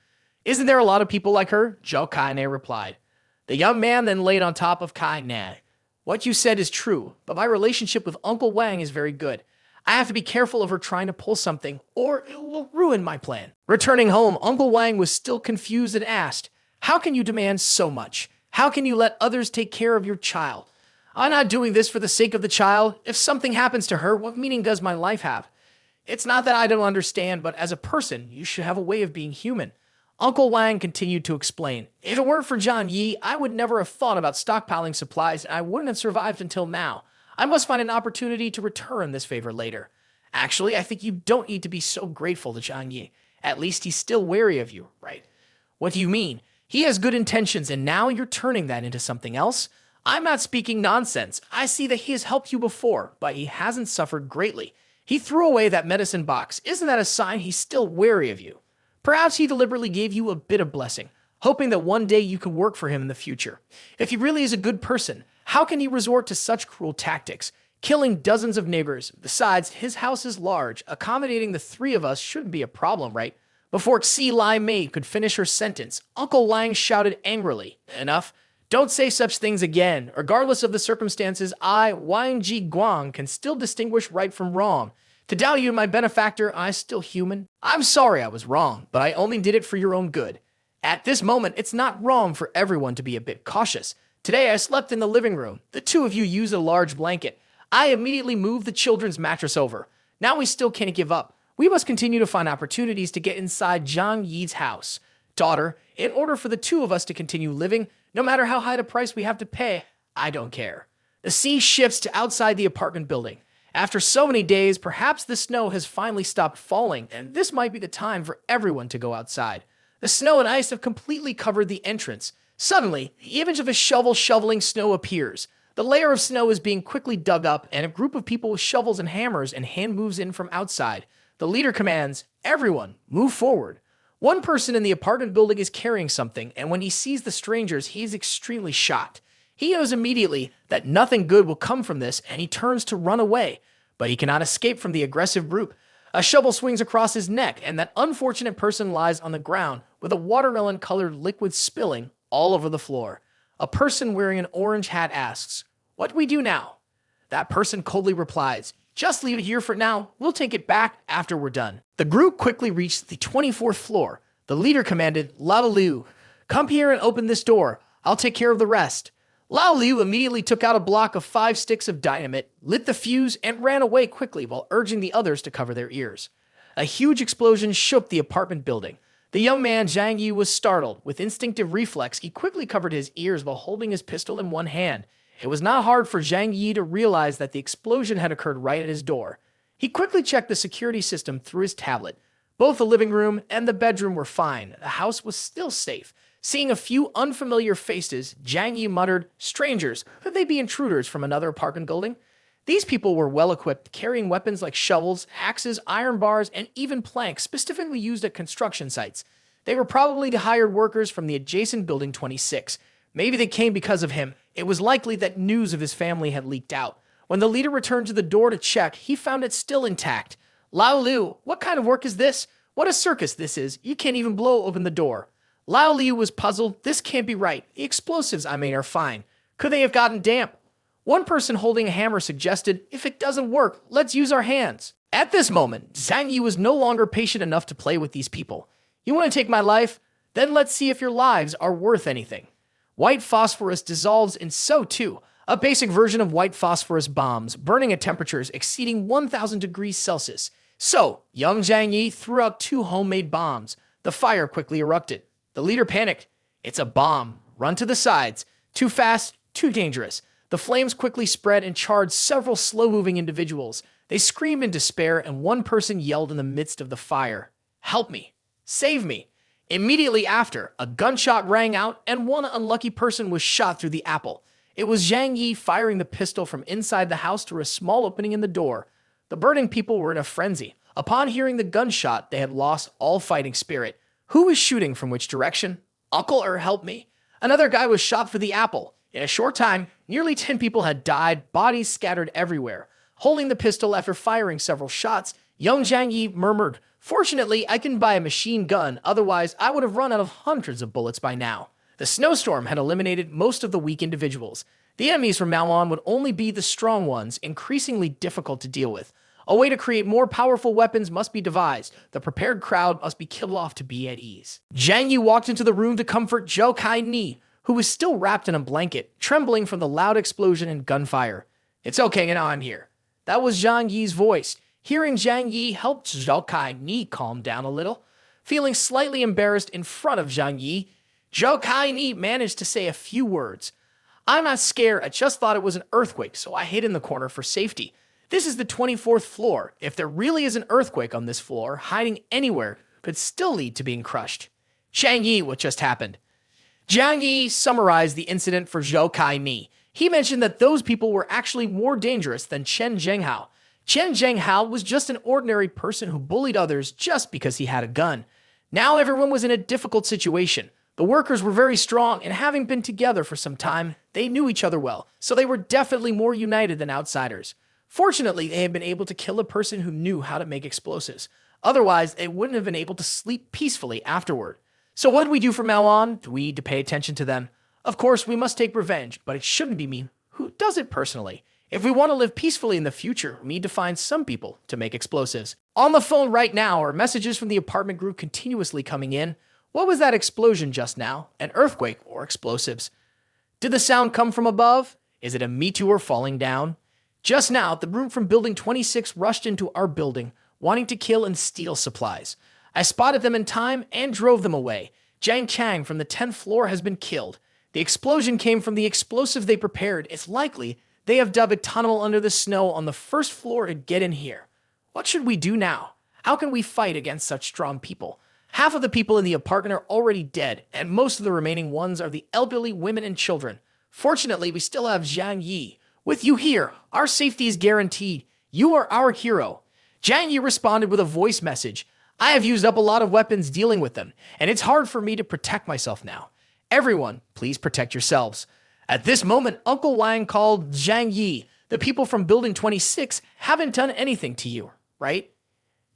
Isn't there a lot of people like her? Zhou Kaine replied. The young man then laid on top of Kaine. What you said is true, but my relationship with Uncle Wang is very good. I have to be careful of her trying to pull something, or it will ruin my plan. Returning home, Uncle Wang was still confused and asked, how can you demand so much? How can you let others take care of your child? I'm not doing this for the sake of the child. If something happens to her, what meaning does my life have? It's not that I don't understand, but as a person, you should have a way of being human. Uncle Wang continued to explain, if it weren't for Zhang Yi, I would never have thought about stockpiling supplies and I wouldn't have survived until now. I must find an opportunity to return this favor later. Actually, I think you don't need to be so grateful to Zhang Yi. At least he's still wary of you, right? What do you mean? He has good intentions and now you're turning that into something else? I'm not speaking nonsense. I see that he has helped you before, but he hasn't suffered greatly. He threw away that medicine box. Isn't that a sign he's still wary of you? Perhaps he deliberately gave you a bit of blessing, hoping that one day you could work for him in the future. If he really is a good person, how can he resort to such cruel tactics, killing dozens of neighbors? Besides, his house is large. Accommodating the three of us shouldn't be a problem, right? Before Si Lai Mei could finish her sentence, Uncle Wang shouted angrily, Enough. Don't say such things again. Regardless of the circumstances, I, Wang Ji Guang, can still distinguish right from wrong. To doubt you, my benefactor, I'm still human. I'm sorry I was wrong, but I only did it for your own good. At this moment, it's not wrong for everyone to be a bit cautious. Today I slept in the living room. The two of you used a large blanket. I immediately moved the children's mattress over. Now we still can't give up. We must continue to find opportunities to get inside Zhang Yi's house. Daughter, in order for the two of us to continue living, no matter how high the price we have to pay, I don't care. The sea shifts to outside the apartment building. After so many days, perhaps the snow has finally stopped falling, and this might be the time for everyone to go outside. The snow and ice have completely covered the entrance. Suddenly, the image of a shovel shoveling snow appears. The layer of snow is being quickly dug up, and a group of people with shovels and hammers and hand moves in from outside. The leader commands, everyone, move forward. One person in the apartment building is carrying something, and when he sees the strangers, he is extremely shocked. He knows immediately that nothing good will come from this, and he turns to run away. But he cannot escape from the aggressive group. A shovel swings across his neck, and that unfortunate person lies on the ground with a watermelon-colored liquid spilling all over the floor. A person wearing an orange hat asks, What do we do now? That person coldly replies, Just leave it here for now. We'll take it back after we're done. The group quickly reached the 24th floor. The leader commanded, Lao Liu, come here and open this door. I'll take care of the rest. Lao Liu immediately took out a block of 5 sticks of dynamite, lit the fuse, and ran away quickly while urging the others to cover their ears. A huge explosion shook the apartment building. The young man Zhang Yi was startled. With instinctive reflex, he quickly covered his ears while holding his pistol in one hand. It was not hard for Zhang Yi to realize that the explosion had occurred right at his door. He quickly checked the security system through his tablet. Both the living room and the bedroom were fine. The house was still safe. Seeing a few unfamiliar faces, Zhang Yi muttered, Strangers, could they be intruders from another apartment building? These people were well-equipped, carrying weapons like shovels, axes, iron bars, and even planks specifically used at construction sites. They were probably the hired workers from the adjacent building 26. Maybe they came because of him. It was likely that news of his family had leaked out. When the leader returned to the door to check, he found it still intact. Lao Liu, what kind of work is this? What a circus this is. You can't even blow open the door. Lao Liu was puzzled. This can't be right. The explosives I made are fine. Could they have gotten damp? One person holding a hammer suggested, if it doesn't work, let's use our hands. At this moment, Zhang Yi was no longer patient enough to play with these people. You want to take my life? Then let's see if your lives are worth anything. White phosphorus dissolves in so too, a basic version of white phosphorus bombs, burning at temperatures exceeding 1000 degrees Celsius. So, young Zhang Yi threw out 2 homemade bombs. The fire quickly erupted. The leader panicked. It's a bomb. Run to the sides. Too fast, too dangerous. The flames quickly spread and charred several slow-moving individuals. They screamed in despair, and one person yelled in the midst of the fire, "Help me! Save me!" Immediately after, a gunshot rang out, and one unlucky person was shot through the apple. It was Zhang Yi firing the pistol from inside the house through a small opening in the door. The burning people were in a frenzy. Upon hearing the gunshot, they had lost all fighting spirit. Who was shooting from which direction? Uncle help me. Another guy was shot for the apple. In a short time, nearly 10 people had died, bodies scattered everywhere. Holding the pistol after firing several shots, young Zhang Yi murmured, "Fortunately, I can buy a machine gun, otherwise I would have run out of hundreds of bullets by now." The snowstorm had eliminated most of the weak individuals. The enemies from now on would only be the strong ones, increasingly difficult to deal with. A way to create more powerful weapons must be devised. The prepared crowd must be killed off to be at ease. Zhang Yi walked into the room to comfort Zhou Kai-ni, who was still wrapped in a blanket, trembling from the loud explosion and gunfire. "It's okay, now I'm here." That was Zhang Yi's voice. Hearing Zhang Yi helped Zhou Kai-ni calm down a little. Feeling slightly embarrassed in front of Zhang Yi, Zhou Kai-ni managed to say a few words. "I'm not scared, I just thought it was an earthquake, so I hid in the corner for safety. This is the 24th floor. If there really is an earthquake on this floor, hiding anywhere could still lead to being crushed." Zhang Yi, what just happened? Zhang Yi summarized the incident for Zhou Kai-ni. He mentioned that those people were actually more dangerous than Chen Zhenghao. Chen Zhenghao was just an ordinary person who bullied others just because he had a gun. Now everyone was in a difficult situation. The workers were very strong, and having been together for some time, they knew each other well, so they were definitely more united than outsiders. Fortunately, they had been able to kill a person who knew how to make explosives. Otherwise, they wouldn't have been able to sleep peacefully afterward. So what do we do from now on? Do we need to pay attention to them? Of course, we must take revenge, but it shouldn't be me who does it personally. If we want to live peacefully in the future, we need to find some people to make explosives. On the phone right now are messages from the apartment group continuously coming in. What was that explosion just now? An earthquake or explosives? Did the sound come from above? Is it a meteor falling down? Just now, the room from building 26 rushed into our building, wanting to kill and steal supplies. I spotted them in time and drove them away. Jiang Chang from the 10th floor has been killed. The explosion came from the explosive they prepared. It's likely they have dug a tunnel under the snow on the first floor and get in here. What should we do now? How can we fight against such strong people? Half of the people in the apartment are already dead, and most of the remaining ones are the elderly, women, and children. Fortunately, we still have Zhang Yi. With you here, our safety is guaranteed. You are our hero. Zhang Yi responded with a voice message. I have used up a lot of weapons dealing with them, and it's hard for me to protect myself now. Everyone, please protect yourselves. At this moment, Uncle Wang called Zhang Yi. The people from Building 26 haven't done anything to you, right?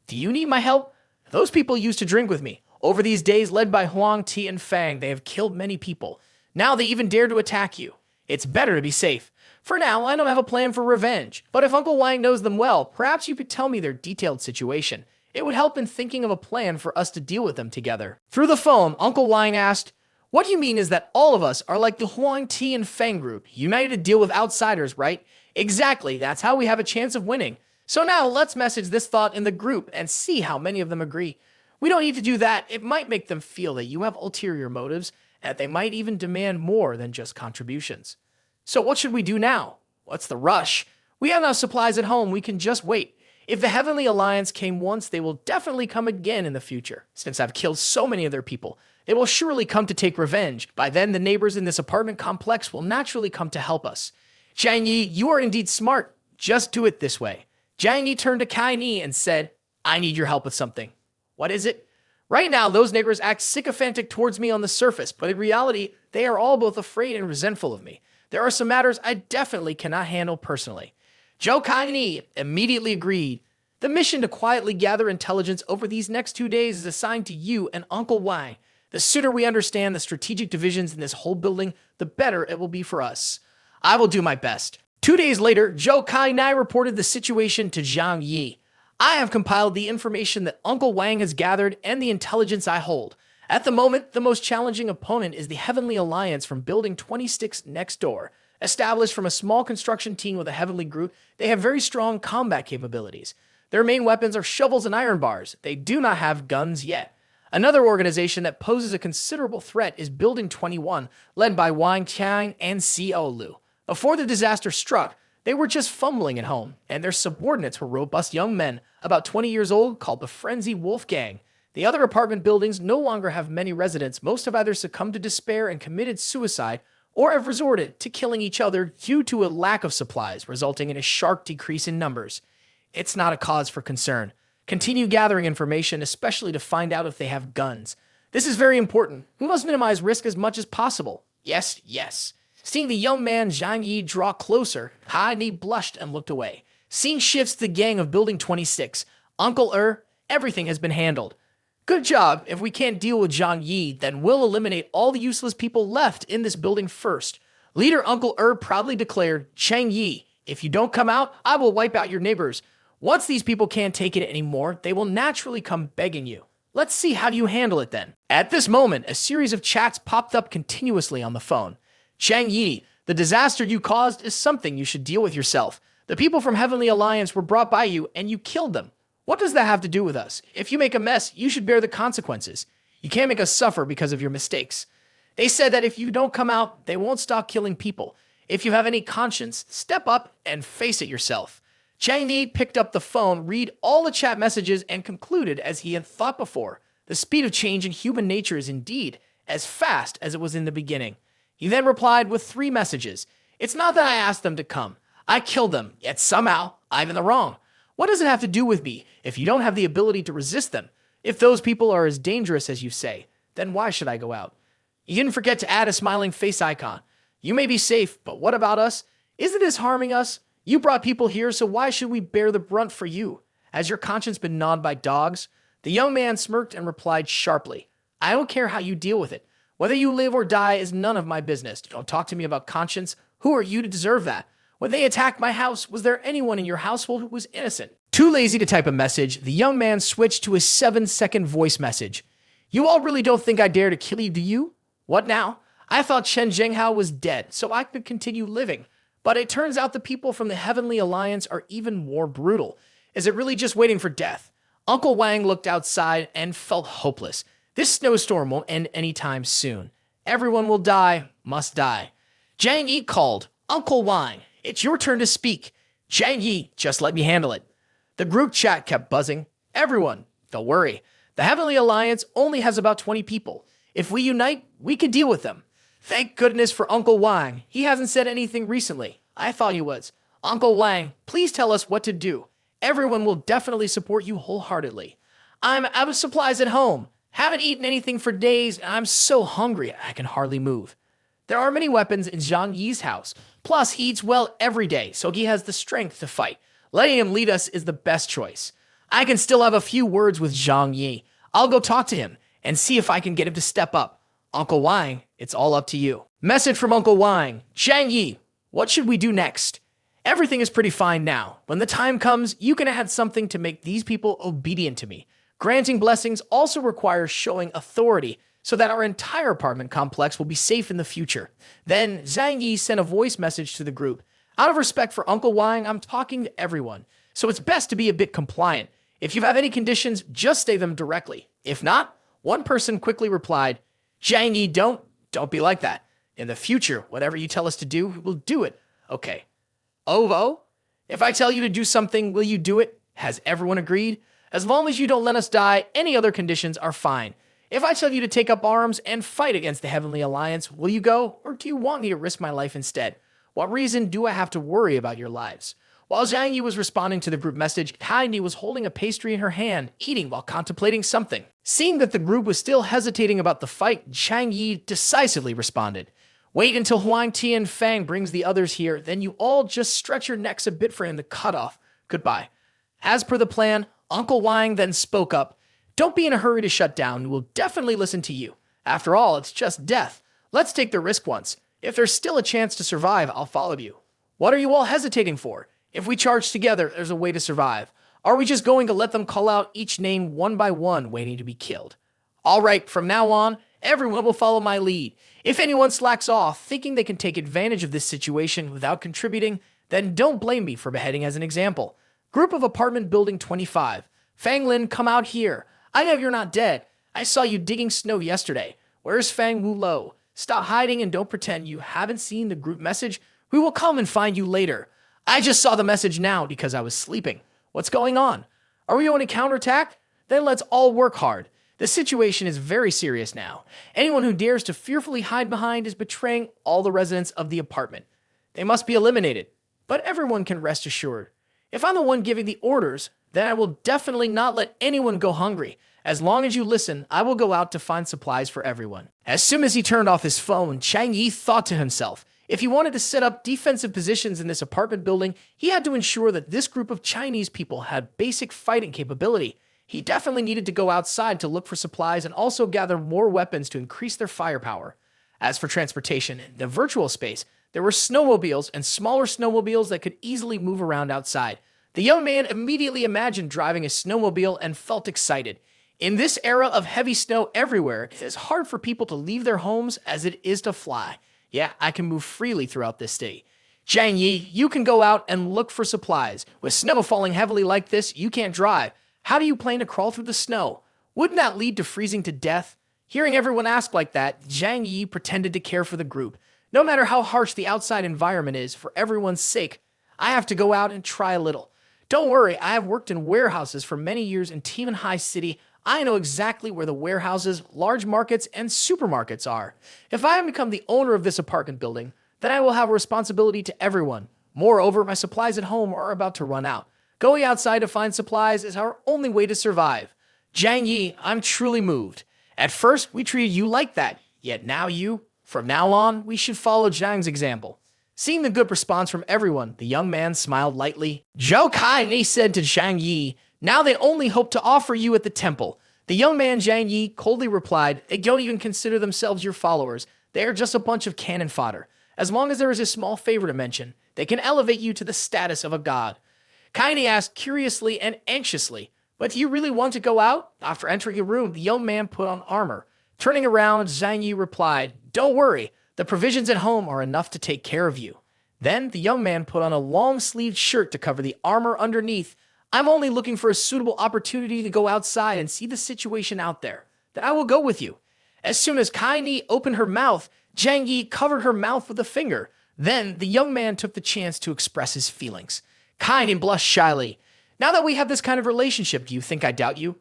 Do you need my help? Those people used to drink with me. Over these days, led by Huang Ti and Fang, they have killed many people. Now they even dare to attack you. It's better to be safe. For now, I don't have a plan for revenge, but if Uncle Wang knows them well, perhaps you could tell me their detailed situation. It would help in thinking of a plan for us to deal with them together. Through the phone, Uncle Wang asked, "What you mean is that all of us are like the Huang Ti and Fang group, united to deal with outsiders, right?" Exactly, that's how we have a chance of winning. So now let's message this thought in the group and see how many of them agree. We don't need to do that. It might make them feel that you have ulterior motives, and that they might even demand more than just contributions. So what should we do now? What's the rush? We have enough supplies at home, we can just wait. If the Heavenly Alliance came once, they will definitely come again in the future. Since I've killed so many of their people, they will surely come to take revenge. By then, the neighbors in this apartment complex will naturally come to help us. Zhang Yi, you are indeed smart. Just do it this way. Zhang Yi turned to Kai Ni and said, I need your help with something. What is it? Right now, those neighbors act sycophantic towards me on the surface, but in reality, they are all both afraid and resentful of me. There are some matters I definitely cannot handle personally. Zhou Kai-ni immediately agreed. The mission to quietly gather intelligence over these next 2 days is assigned to you and Uncle Wang. The sooner we understand the strategic divisions in this whole building, the better it will be for us. I will do my best. 2 days later, Zhou Kai-ni reported the situation to Zhang Yi. I have compiled the information that Uncle Wang has gathered and the intelligence I hold. At the moment, the most challenging opponent is the Heavenly Alliance from Building 26 next door. Established from a small construction team with a heavenly group, they have very strong combat capabilities. Their main weapons are shovels and iron bars. They do not have guns yet. Another organization that poses a considerable threat is Building 21, led by Wang Qiang and Xiao Lu. Before the disaster struck, they were just fumbling at home, and their subordinates were robust young men, about 20 years old, called the Frenzy Wolf Gang. The other apartment buildings no longer have many residents. Most have either succumbed to despair and committed suicide, or have resorted to killing each other due to a lack of supplies, resulting in a sharp decrease in numbers. It's not a cause for concern. Continue gathering information, especially to find out if they have guns. This is very important. We must minimize risk as much as possible. Yes, yes. Seeing the young man Zhang Yi draw closer, Ni blushed and looked away. Scene shifts to the gang of Building 26. Uncle everything has been handled. Good job. If we can't deal with Zhang Yi, then we'll eliminate all the useless people left in this building first. Leader Uncle proudly declared, Zhang Yi, if you don't come out, I will wipe out your neighbors. Once these people can't take it anymore, they will naturally come begging you. Let's see how you handle it then. At this moment, a series of chats popped up continuously on the phone. Zhang Yi, the disaster you caused is something you should deal with yourself. The people from Heavenly Alliance were brought by you and you killed them. What does that have to do with us? If you make a mess, you should bear the consequences. You can't make us suffer because of your mistakes. They said that if you don't come out, they won't stop killing people. If you have any conscience, step up and face it yourself. Zhang Yi picked up the phone, read all the chat messages, and concluded as he had thought before. The speed of change in human nature is indeed as fast as it was in the beginning. He then replied with 3 messages. It's not that I asked them to come. I killed them, yet somehow I'm in the wrong. What does it have to do with me if you don't have the ability to resist them? If those people are as dangerous as you say, then why should I go out? You didn't forget to add a smiling face icon. You may be safe, but what about us? Isn't this harming us? You brought people here, so why should we bear the brunt for you? Has your conscience been gnawed by dogs? The young man smirked and replied sharply, I don't care how you deal with it. Whether you live or die is none of my business. Don't talk to me about conscience. Who are you to deserve that? When they attacked my house, was there anyone in your household who was innocent? Too lazy to type a message, the young man switched to a 7-second voice message. You all really don't think I dare to kill you, do you? What now? I thought Chen Zhenghao was dead, so I could continue living. But it turns out the people from the Heavenly Alliance are even more brutal. Is it really just waiting for death? Uncle Wang looked outside and felt hopeless. This snowstorm won't end anytime soon. Everyone will die, must die. Zhang Yi called, Uncle Wang, it's your turn to speak. Zhang Yi, just let me handle it. The group chat kept buzzing. Everyone, don't worry. The Heavenly Alliance only has about 20 people. If we unite, we can deal with them. Thank goodness for Uncle Wang. He hasn't said anything recently. I thought he was. Uncle Wang, please tell us what to do. Everyone will definitely support you wholeheartedly. I'm out of supplies at home. Haven't eaten anything for days, and I'm so hungry I can hardly move. There are many weapons in Zhang Yi's house. Plus, he eats well every day, so he has the strength to fight. Letting him lead us is the best choice. I can still have a few words with Zhang Yi. I'll go talk to him and see if I can get him to step up. Uncle Wang, it's all up to you. Message from Uncle Wang. Zhang Yi, what should we do next? Everything is pretty fine now. When the time comes, you can add something to make these people obedient to me. Granting blessings also requires showing authority so that our entire apartment complex will be safe in the future. Then Zhang Yi sent a voice message to the group. Out of respect for Uncle Wang, I'm talking to everyone, so it's best to be a bit compliant. If you have any conditions, just say them directly. If not, one person quickly replied, Zhang Yi, don't be like that. In the future, whatever you tell us to do, we'll do it. Okay. Ovo? If I tell you to do something, will you do it? Has everyone agreed? As long as you don't let us die, any other conditions are fine. If I tell you to take up arms and fight against the Heavenly Alliance, will you go? Or do you want me to risk my life instead? What reason do I have to worry about your lives? While Zhang Yi was responding to the group message, Ni was holding a pastry in her hand, eating while contemplating something. Seeing that the group was still hesitating about the fight, Zhang Yi decisively responded. Wait until Huang Ti and Fang brings the others here, then you all just stretch your necks a bit for him to cut off. Goodbye. As per the plan, Uncle Wang then spoke up. Don't be in a hurry to shut down. We'll definitely listen to you. After all, it's just death. Let's take the risk once. If there's still a chance to survive, I'll follow you. What are you all hesitating for? If we charge together, there's a way to survive. Are we just going to let them call out each name one by one, waiting to be killed? All right, from now on, everyone will follow my lead. If anyone slacks off, thinking they can take advantage of this situation without contributing, then don't blame me for beheading as an example. Group of apartment building 25. Fang Lin, come out here. I know you're not dead. I saw you digging snow yesterday. Where's Fang Wu Lo? Stop hiding and don't pretend you haven't seen the group message. We will come and find you later. I just saw the message now because I was sleeping. What's going on? Are we on a counterattack? Then let's all work hard. The situation is very serious now. Anyone who dares to fearfully hide behind is betraying all the residents of the apartment. They must be eliminated, but everyone can rest assured. If I'm the one giving the orders, then I will definitely not let anyone go hungry. As long as you listen, I will go out to find supplies for everyone. As soon as he turned off his phone, Zhang Yi thought to himself, if he wanted to set up defensive positions in this apartment building, he had to ensure that this group of Chinese people had basic fighting capability. He definitely needed to go outside to look for supplies and also gather more weapons to increase their firepower. As for transportation, in the virtual space, there were snowmobiles and smaller snowmobiles that could easily move around outside. The young man immediately imagined driving a snowmobile and felt excited. In this era of heavy snow everywhere, it is hard for people to leave their homes as it is to fly. Yeah, I can move freely throughout this city. Zhang Yi, you can go out and look for supplies. With snow falling heavily like this, you can't drive. How do you plan to crawl through the snow? Wouldn't that lead to freezing to death? Hearing everyone ask like that, Zhang Yi pretended to care for the group. No matter how harsh the outside environment is, for everyone's sake, I have to go out and try a little. Don't worry, I have worked in warehouses for many years in Tianhai City. I know exactly where the warehouses, large markets, and supermarkets are. If I become the owner of this apartment building, then I will have a responsibility to everyone. Moreover, my supplies at home are about to run out. Going outside to find supplies is our only way to survive. Zhang Yi, I'm truly moved. At first, we treated you like that, yet now you... From now on, we should follow Zhang's example. Seeing the good response from everyone, the young man smiled lightly. Zhou Kai Ni said to Zhang Yi, now they only hope to offer you at the temple. The young man Zhang Yi coldly replied, they don't even consider themselves your followers. They are just a bunch of cannon fodder. As long as there is a small favor to mention, they can elevate you to the status of a god. Kai Ni asked curiously and anxiously, but do you really want to go out? After entering a room, the young man put on armor. Turning around, Zhang Yi replied, don't worry, the provisions at home are enough to take care of you. Then the young man put on a long-sleeved shirt to cover the armor underneath. I'm only looking for a suitable opportunity to go outside and see the situation out there. Then I will go with you. As soon as Kai Ni opened her mouth, Zhang Yi covered her mouth with a finger. Then the young man took the chance to express his feelings. Kai Ni blushed shyly. Now that we have this kind of relationship, do you think I doubt you?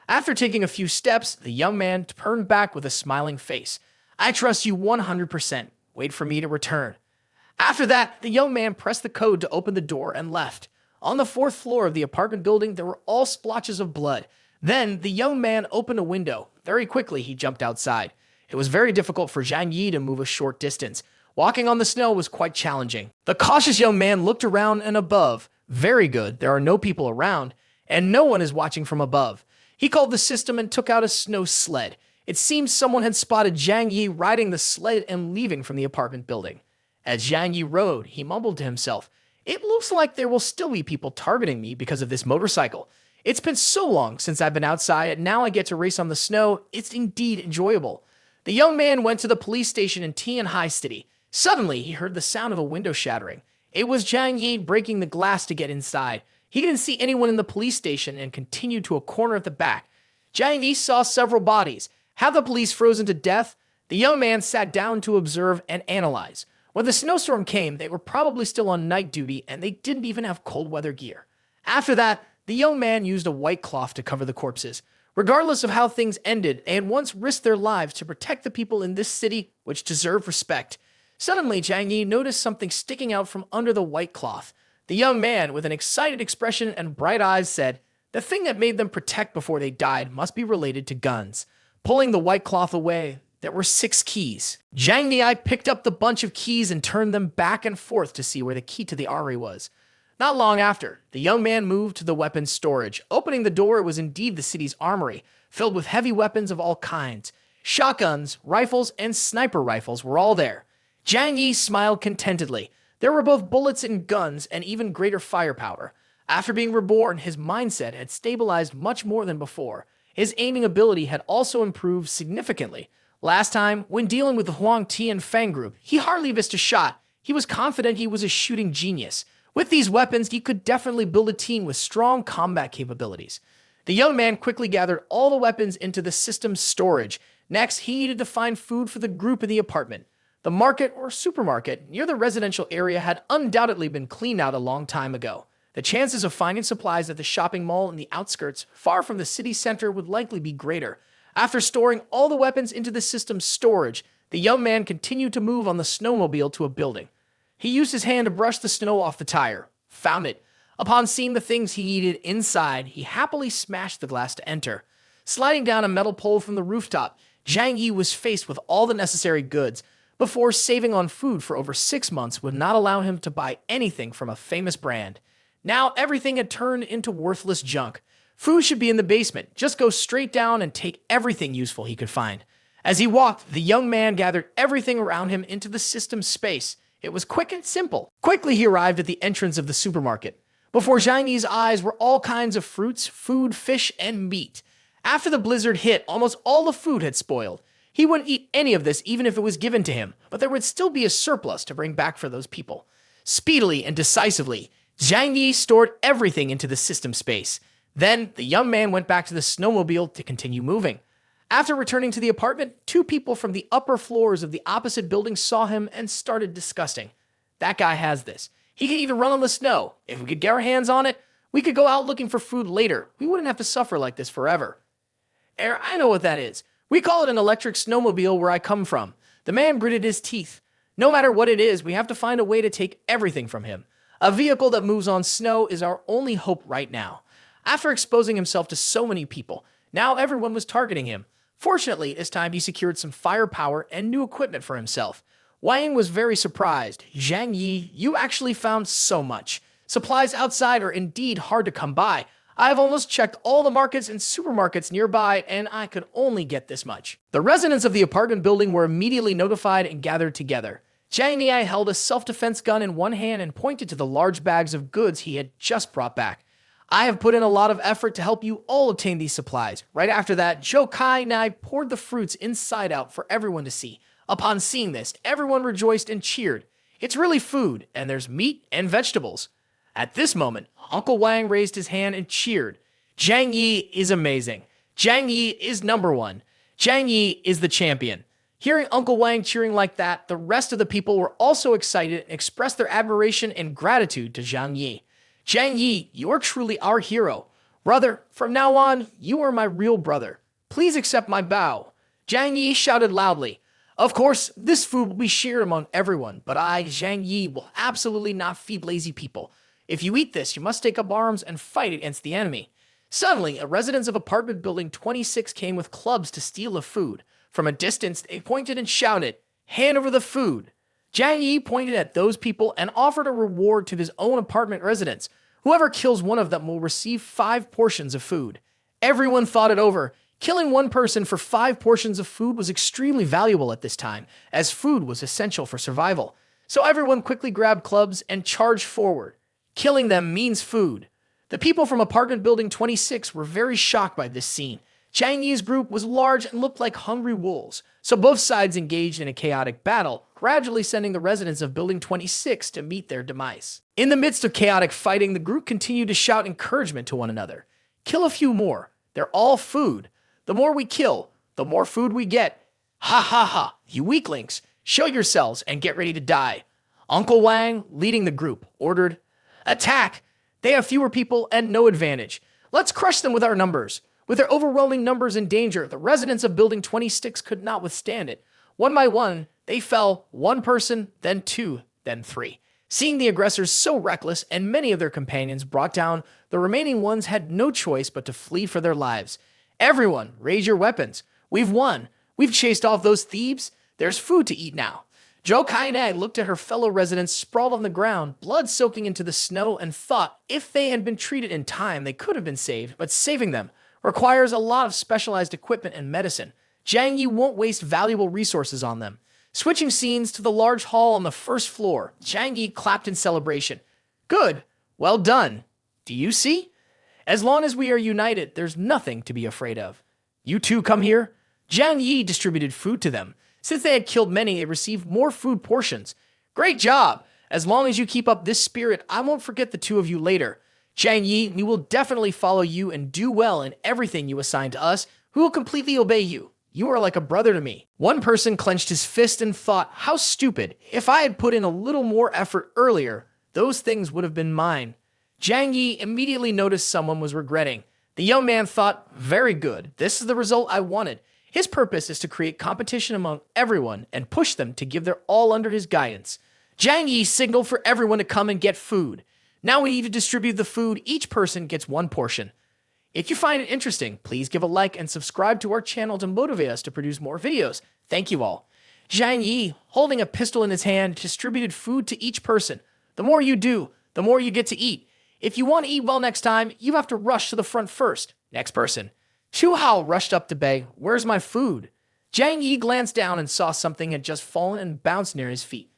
After taking a few steps, the young man turned back with a smiling face. I trust you 100%. Wait for me to return. After that, the young man pressed the code to open the door and left. On the 4th floor of the apartment building, there were all splotches of blood. Then, the young man opened a window. Very quickly, he jumped outside. It was very difficult for Zhang Yi to move a short distance. Walking on the snow was quite challenging. The cautious young man looked around and above. Very good, there are no people around, and no one is watching from above. He called the system and took out a snow sled. It seems someone had spotted Zhang Yi riding the sled and leaving from the apartment building. As Zhang Yi rode, he mumbled to himself, it looks like there will still be people targeting me because of this motorcycle. It's been so long since I've been outside, and now I get to race on the snow. It's indeed enjoyable. The young man went to the police station in Tianhai City. Suddenly, he heard the sound of a window shattering. It was Zhang Yi breaking the glass to get inside. He didn't see anyone in the police station and continued to a corner at the back. Zhang Yi saw several bodies. Have the police frozen to death? The young man sat down to observe and analyze. When the snowstorm came, they were probably still on night duty and they didn't even have cold weather gear. After that, the young man used a white cloth to cover the corpses. Regardless of how things ended, they had once risked their lives to protect the people in this city which deserve respect. Suddenly, Zhang Yi noticed something sticking out from under the white cloth. The young man, with an excited expression and bright eyes, said, the thing that made them protect before they died must be related to guns. Pulling the white cloth away, there were 6 keys. Zhang Yi picked up the bunch of keys and turned them back and forth to see where the key to the armory was. Not long after, the young man moved to the weapons storage. Opening the door, it was indeed the city's armory, filled with heavy weapons of all kinds. Shotguns, rifles, and sniper rifles were all there. Zhang Yi smiled contentedly. There were both bullets and guns and even greater firepower. After being reborn, his mindset had stabilized much more than before. His aiming ability had also improved significantly. Last time, when dealing with the Huang Ti and Fang group, he hardly missed a shot. He was confident he was a shooting genius. With these weapons, he could definitely build a team with strong combat capabilities. The young man quickly gathered all the weapons into the system's storage. Next, he needed to find food for the group in the apartment. The market or supermarket near the residential area had undoubtedly been cleaned out a long time ago. The chances of finding supplies at the shopping mall in the outskirts, far from the city center, would likely be greater. After storing all the weapons into the system's storage, the young man continued to move on the snowmobile to a building. He used his hand to brush the snow off the tire. Found it. Upon seeing the things he needed inside, he happily smashed the glass to enter. Sliding down a metal pole from the rooftop, Zhang Yi was faced with all the necessary goods. Before saving on food for over 6 months would not allow him to buy anything from a famous brand. Now everything had turned into worthless junk. Food should be in the basement. Just go straight down and take everything useful he could find. As he walked, the young man gathered everything around him into the system's space. It was quick and simple. Quickly he arrived at the entrance of the supermarket. Before Zhang Yi's eyes were all kinds of fruits, food, fish, and meat. After the blizzard hit, almost all the food had spoiled. He wouldn't eat any of this even if it was given to him, but there would still be a surplus to bring back for those people. Speedily and decisively, Zhang Yi stored everything into the system space. Then, the young man went back to the snowmobile to continue moving. After returning to the apartment, 2 people from the upper floors of the opposite building saw him and started discussing. That guy has this. He can even run on the snow. If we could get our hands on it, we could go out looking for food later. We wouldn't have to suffer like this forever. I know what that is. We call it an electric snowmobile where I come from. The man gritted his teeth. No matter what it is, we have to find a way to take everything from him. A vehicle that moves on snow is our only hope right now. After exposing himself to so many people, now everyone was targeting him. Fortunately, this time he secured some firepower and new equipment for himself. Wang was very surprised. Zhang Yi, you actually found so much. Supplies outside are indeed hard to come by. I've almost checked all the markets and supermarkets nearby, and I could only get this much. The residents of the apartment building were immediately notified and gathered together. Zhang Yi held a self-defense gun in one hand and pointed to the large bags of goods he had just brought back. I have put in a lot of effort to help you all obtain these supplies. Right after that, Zhou Kai and I poured the fruits inside out for everyone to see. Upon seeing this, everyone rejoiced and cheered. It's really food, and there's meat and vegetables. At this moment, Uncle Wang raised his hand and cheered. Zhang Yi is amazing. Zhang Yi is number 1. Zhang Yi is the champion. Hearing Uncle Wang cheering like that, the rest of the people were also excited and expressed their admiration and gratitude to Zhang Yi. Zhang Yi, you're truly our hero. Brother, from now on, you are my real brother. Please accept my bow. Zhang Yi shouted loudly. Of course, this food will be shared among everyone, but I, Zhang Yi, will absolutely not feed lazy people. If you eat this, you must take up arms and fight against the enemy. Suddenly, a residents of apartment building 26 came with clubs to steal the food. From a distance, they pointed and shouted, "Hand over the food." Zhang Yi pointed at those people and offered a reward to his own apartment residents. Whoever kills one of them will receive 5 portions of food. Everyone thought it over. Killing one person for 5 portions of food was extremely valuable at this time, as food was essential for survival. So everyone quickly grabbed clubs and charged forward. Killing them means food. The people from apartment building 26 were very shocked by this scene. Zhang Yi's group was large and looked like hungry wolves, so both sides engaged in a chaotic battle, gradually sending the residents of Building 26 to meet their demise. In the midst of chaotic fighting, the group continued to shout encouragement to one another. Kill a few more. They're all food. The more we kill, the more food we get. Ha ha ha, you weaklings, show yourselves and get ready to die. Uncle Wang, leading the group, ordered, "Attack! They have fewer people and no advantage. Let's crush them with our numbers." With their overwhelming numbers in danger, the residents of Building 26 could not withstand it. One by one, they fell, 1 person, then 2, then 3. Seeing the aggressors so reckless and many of their companions brought down, the remaining ones had no choice but to flee for their lives. Everyone, raise your weapons. We've won. We've chased off those thieves. There's food to eat now. Zhou Kai looked at her fellow residents sprawled on the ground, blood soaking into the snow, and thought if they had been treated in time, they could have been saved, but saving them requires a lot of specialized equipment and medicine. Zhang Yi won't waste valuable resources on them. Switching scenes to the large hall on the first floor, Zhang Yi clapped in celebration. Good. Well done. Do you see? As long as we are united, there's nothing to be afraid of. You two come here. Zhang Yi distributed food to them. Since they had killed many, they received more food portions. Great job! As long as you keep up this spirit, I won't forget the two of you later. Zhang Yi, we will definitely follow you and do well in everything you assign to us. We will completely obey you. You are like a brother to me. One person clenched his fist and thought, how stupid. If I had put in a little more effort earlier, those things would have been mine. Zhang Yi immediately noticed someone was regretting. The young man thought, very good. This is the result I wanted. His purpose is to create competition among everyone and push them to give their all under his guidance. Zhang Yi signaled for everyone to come and get food. Now we need to distribute the food. Each person gets one portion. If you find it interesting, please give a like and subscribe to our channel to motivate us to produce more videos. Thank you all. Zhang Yi, holding a pistol in his hand, distributed food to each person. The more you do, the more you get to eat. If you want to eat well next time, you have to rush to the front first. Next person. Chu Hao rushed up to beg, where's my food? Zhang Yi glanced down and saw something had just fallen and bounced near his feet.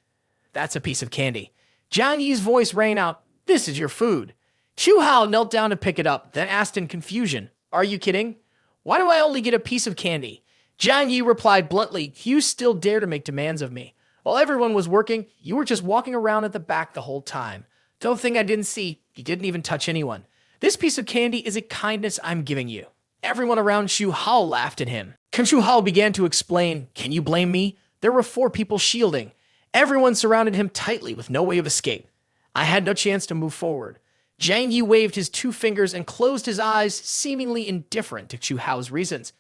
That's a piece of candy. Zhang Yi's voice rang out, this is your food. Chu Hao knelt down to pick it up, then asked in confusion, are you kidding? Why do I only get a piece of candy? Zhang Yi replied bluntly, you still dare to make demands of me. While everyone was working, you were just walking around at the back the whole time. Don't think I didn't see. You didn't even touch anyone. This piece of candy is a kindness I'm giving you. Everyone around Chu Hao laughed at him. Chu Hao began to explain, can you blame me? There were 4 people shielding. Everyone surrounded him tightly with no way of escape. I had no chance to move forward. Zhang Yi waved his 2 fingers and closed his eyes, seemingly indifferent to Chu Hao's reasons.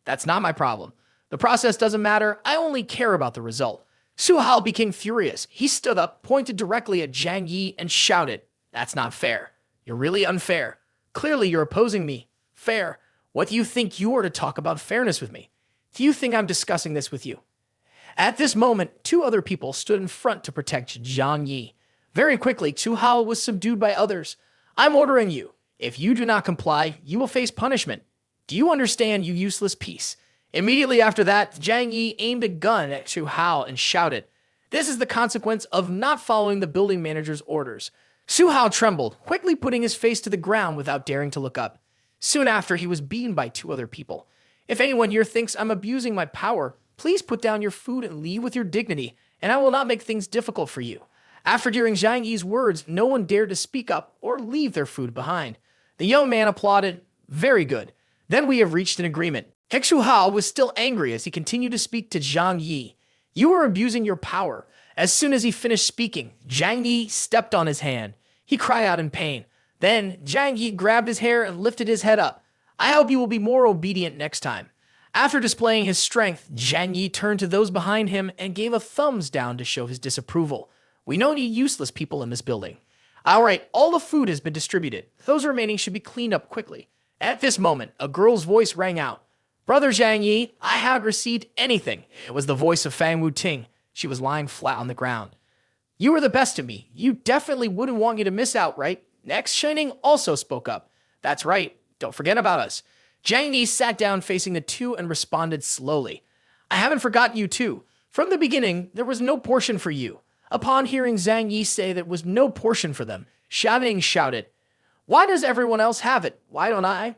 That's not my problem. The process doesn't matter. I only care about the result. Chu Hao became furious. He stood up, pointed directly at Zhang Yi, and shouted, that's not fair. You're really unfair. Clearly you're opposing me. Fair. What do you think you are to talk about fairness with me? Do you think I'm discussing this with you? At this moment, 2 other people stood in front to protect Zhang Yi. Very quickly, Chu Hao was subdued by others. I'm ordering you. If you do not comply, you will face punishment. Do you understand, you useless piece? Immediately after that, Zhang Yi aimed a gun at Chu Hao and shouted, this is the consequence of not following the building manager's orders. Chu Hao trembled, quickly putting his face to the ground without daring to look up. Soon after, he was beaten by 2 other people. If anyone here thinks I'm abusing my power, please put down your food and leave with your dignity, and I will not make things difficult for you. After hearing Zhang Yi's words, no one dared to speak up or leave their food behind. The young man applauded, very good. Then we have reached an agreement. Chu Hao was still angry as he continued to speak to Zhang Yi. You are abusing your power. As soon as he finished speaking, Zhang Yi stepped on his hand. He cried out in pain. Then Zhang Yi grabbed his hair and lifted his head up. I hope you will be more obedient next time. After displaying his strength, Zhang Yi turned to those behind him and gave a thumbs down to show his disapproval. We don't need useless people in this building. All right, all the food has been distributed. Those remaining should be cleaned up quickly. At this moment, a girl's voice rang out. Brother Zhang Yi, I haven't received anything. It was the voice of Fang Wuting. She was lying flat on the ground. You were the best to me. You definitely wouldn't want me to miss out, right? Next, Shining also spoke up. That's right. Don't forget about us. Zhang Yi sat down facing the 2 and responded slowly. I haven't forgotten you too. From the beginning, there was no portion for you. Upon hearing Zhang Yi say there was no portion for them, Shining shouted, why does everyone else have it? Why don't I?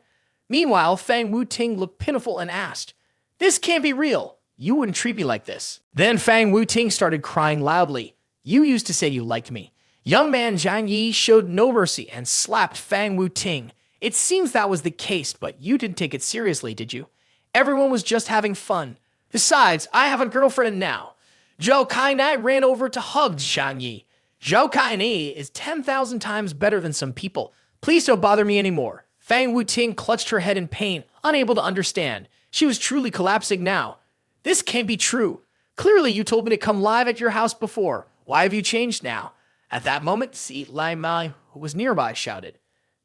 Meanwhile, Fang Wuting looked pitiful and asked, this can't be real. You wouldn't treat me like this. Then Fang Wuting started crying loudly. You used to say you liked me. Young man Zhang Yi showed no mercy and slapped Fang Wuting. It seems that was the case, but you didn't take it seriously, did you? Everyone was just having fun. Besides, I have a girlfriend now. Zhou Kainai ran over to hug Zhang Yi. Zhou Kainai is 10,000 times better than some people. Please don't bother me anymore. Fang Wuting clutched her head in pain, unable to understand. She was truly collapsing now. This can't be true. Clearly, you told me to come live at your house before. Why have you changed now? At that moment, Si Lai Mai, who was nearby, shouted,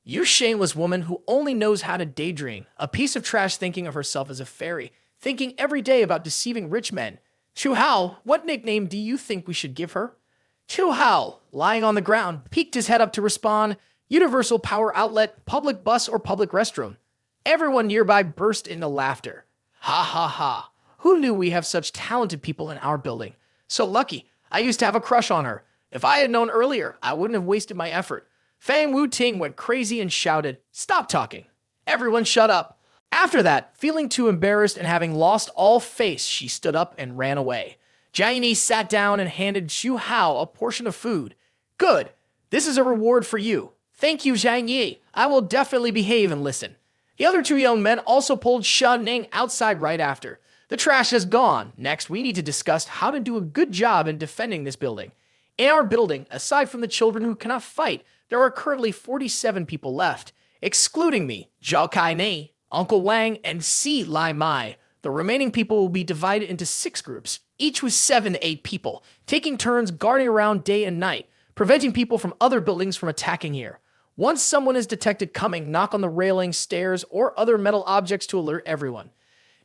you shameless woman who only knows how to daydream, a piece of trash thinking of herself as a fairy, thinking every day about deceiving rich men. Chu Hao, what nickname do you think we should give her? Chu Hao, lying on the ground, peeked his head up to respond, universal power outlet, public bus, or public restroom. Everyone nearby burst into laughter. Ha ha ha. Who knew we have such talented people in our building? So lucky. I used to have a crush on her. If I had known earlier, I wouldn't have wasted my effort. Fang Wu-Ting went crazy and shouted, "Stop talking. Everyone shut up." After that, feeling too embarrassed and having lost all face, she stood up and ran away. Zhang Yi sat down and handed Xu Hao a portion of food. "Good. This is a reward for you." "Thank you, Zhang Yi. I will definitely behave and listen." The other two young men also pulled Shen Ning outside right after. The trash is gone. Next, we need to discuss how to do a good job in defending this building. In our building, aside from the children who cannot fight, there are currently 47 people left, excluding me, Zhao Kai Nei, Uncle Wang, and Si Lai Mai. The remaining people will be divided into 6 groups, each with 7 to 8 people, taking turns guarding around day and night, preventing people from other buildings from attacking here. Once someone is detected coming, knock on the railing, stairs, or other metal objects to alert everyone.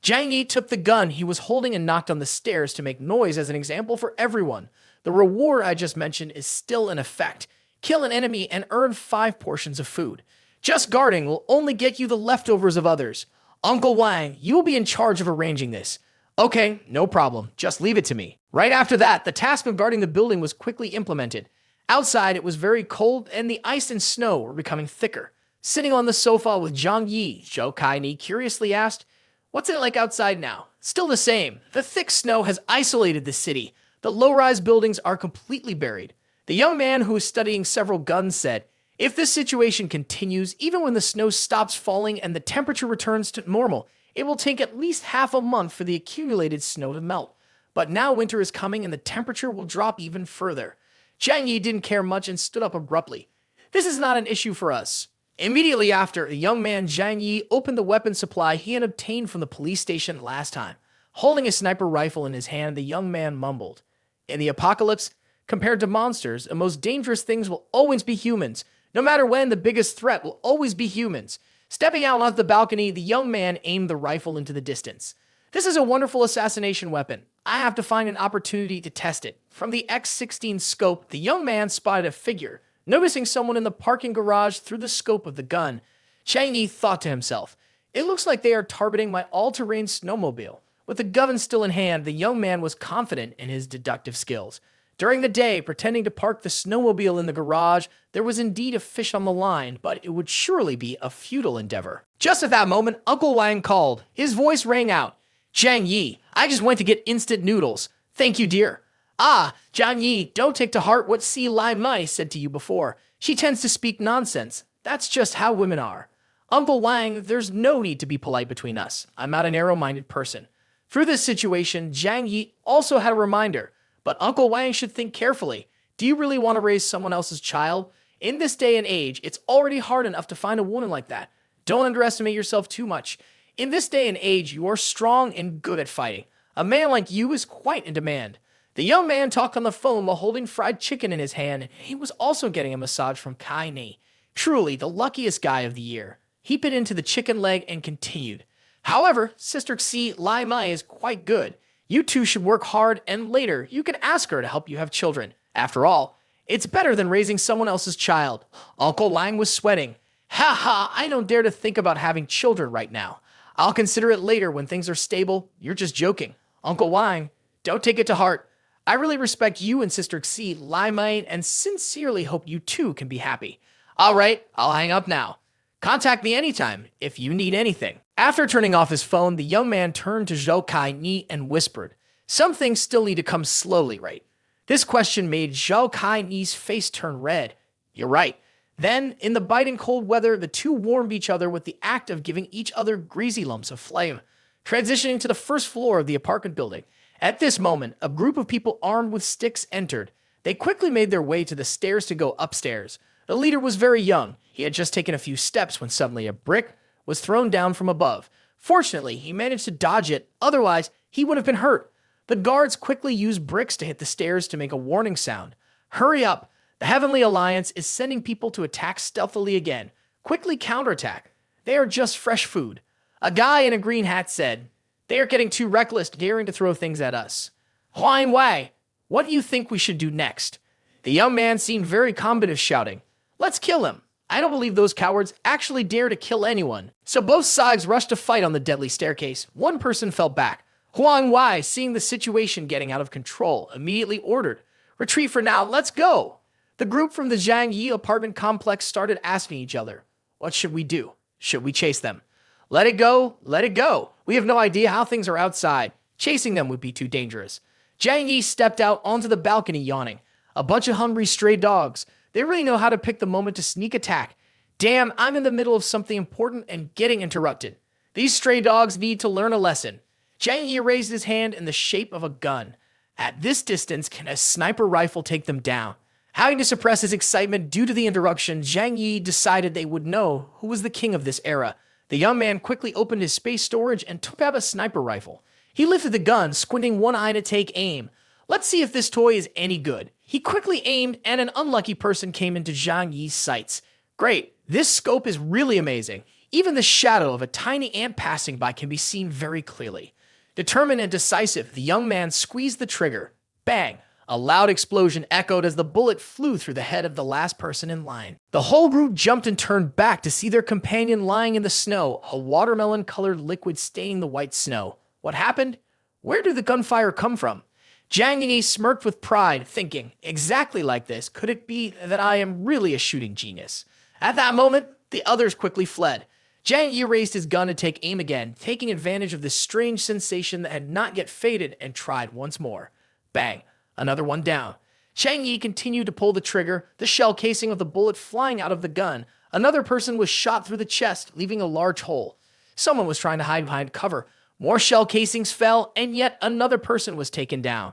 Zhang Yi took the gun he was holding and knocked on the stairs to make noise as an example for everyone. The reward I just mentioned is still in effect. Kill an enemy and earn 5 portions of food. Just guarding will only get you the leftovers of others. Uncle Wang, you will be in charge of arranging this. Okay, no problem. Just leave it to me. Right after that, the task of guarding the building was quickly implemented. Outside, it was very cold, and the ice and snow were becoming thicker. Sitting on the sofa with Zhang Yi, Zhou Kai-ni curiously asked, "What's it like outside now?" "Still the same. The thick snow has isolated the city. The low-rise buildings are completely buried." The young man who was studying several guns said, "If this situation continues, even when the snow stops falling and the temperature returns to normal, it will take at least half a month for the accumulated snow to melt. But now winter is coming and the temperature will drop even further." Zhang Yi didn't care much and stood up abruptly. "This is not an issue for us." Immediately after, the young man Zhang Yi opened the weapon supply he had obtained from the police station last time. Holding a sniper rifle in his hand, the young man mumbled, "In the apocalypse, compared to monsters, the most dangerous things will always be humans. No matter when, the biggest threat will always be humans." Stepping out onto the balcony, the young man aimed the rifle into the distance. "This is a wonderful assassination weapon. I have to find an opportunity to test it." From the X-16 scope, the young man spotted a figure, noticing someone in the parking garage through the scope of the gun. Zhang Yi thought to himself, "It looks like they are targeting my all-terrain snowmobile." With the gun still in hand, the young man was confident in his deductive skills. During the day, pretending to park the snowmobile in the garage, there was indeed a fish on the line, but it would surely be a futile endeavor. Just at that moment, Uncle Wang called. His voice rang out. "Zhang Yi, I just went to get instant noodles. Thank you, dear." "Ah, Zhang Yi, don't take to heart what Si Lai Mai said to you before. She tends to speak nonsense. That's just how women are." "Uncle Wang, there's no need to be polite between us. I'm not a narrow-minded person." Through this situation, Zhang Yi also had a reminder. But Uncle Wang should think carefully. Do you really want to raise someone else's child? In this day and age, it's already hard enough to find a woman like that. Don't underestimate yourself too much. In this day and age, you are strong and good at fighting. A man like you is quite in demand. The young man talked on the phone while holding fried chicken in his hand, and he was also getting a massage from Kai Ni. Truly the luckiest guy of the year. He bit into the chicken leg and continued. "However, Sister Si Lai Mai is quite good. You two should work hard, and later you can ask her to help you have children. After all, it's better than raising someone else's child." Uncle Wang was sweating. "Ha ha, I don't dare to think about having children right now. I'll consider it later when things are stable. You're just joking." "Uncle Wang, don't take it to heart. I really respect you and Sister Si Lai Mai and sincerely hope you two can be happy. All right, I'll hang up now. Contact me anytime if you need anything." After turning off his phone, the young man turned to Zhou Kai-ni and whispered, "Some things still need to come slowly, right?" This question made Zhou Kai-ni's face turn red. "You're right." Then, in the biting cold weather, the two warmed each other with the act of giving each other greasy lumps of flame. Transitioning to the first floor of the apartment building. At this moment, a group of people armed with sticks entered. They quickly made their way to the stairs to go upstairs. The leader was very young. He had just taken a few steps when suddenly a brick was thrown down from above. Fortunately, he managed to dodge it, otherwise he would have been hurt. The guards quickly used bricks to hit the stairs to make a warning sound. "Hurry up! The Heavenly Alliance is sending people to attack stealthily again. Quickly counterattack. They are just fresh food." A guy in a green hat said, "They are getting too reckless, daring to throw things at us." "Huang Wei, what do you think we should do next?" The young man seemed very combative, shouting, "Let's kill him. I don't believe those cowards actually dare to kill anyone." So both sides rushed to fight on the deadly staircase. One person fell back. Huang Wei, seeing the situation getting out of control, immediately ordered, "Retreat for now, let's go." The group from the Zhang Yi apartment complex started asking each other, what should we do? Should we chase them? Let it go, let it go. We have no idea how things are outside. Chasing them would be too dangerous. Zhang Yi stepped out onto the balcony yawning. A bunch of hungry stray dogs. They really know how to pick the moment to sneak attack. Damn, I'm in the middle of something important and getting interrupted. These stray dogs need to learn a lesson. Zhang Yi raised his hand in the shape of a gun. At this distance, can a sniper rifle take them down? Having to suppress his excitement due to the interruption, Zhang Yi decided they would know who was the king of this era. The young man quickly opened his space storage and took out a sniper rifle. He lifted the gun, squinting one eye to take aim. Let's see if this toy is any good. He quickly aimed, and an unlucky person came into Zhang Yi's sights. Great, this scope is really amazing. Even the shadow of a tiny ant passing by can be seen very clearly. Determined and decisive, the young man squeezed the trigger. Bang! A loud explosion echoed as the bullet flew through the head of the last person in line. The whole group jumped and turned back to see their companion lying in the snow, a watermelon-colored liquid staining the white snow. What happened? Where did the gunfire come from? Zhang Yi smirked with pride, thinking, exactly like this, could it be that I am really a shooting genius? At that moment, the others quickly fled. Zhang Yi raised his gun to take aim again, taking advantage of this strange sensation that had not yet faded, and tried once more. Bang! Another one down. Zhang Yi continued to pull the trigger, the shell casing of the bullet flying out of the gun. Another person was shot through the chest, leaving a large hole. Someone was trying to hide behind cover. More shell casings fell, and yet another person was taken down.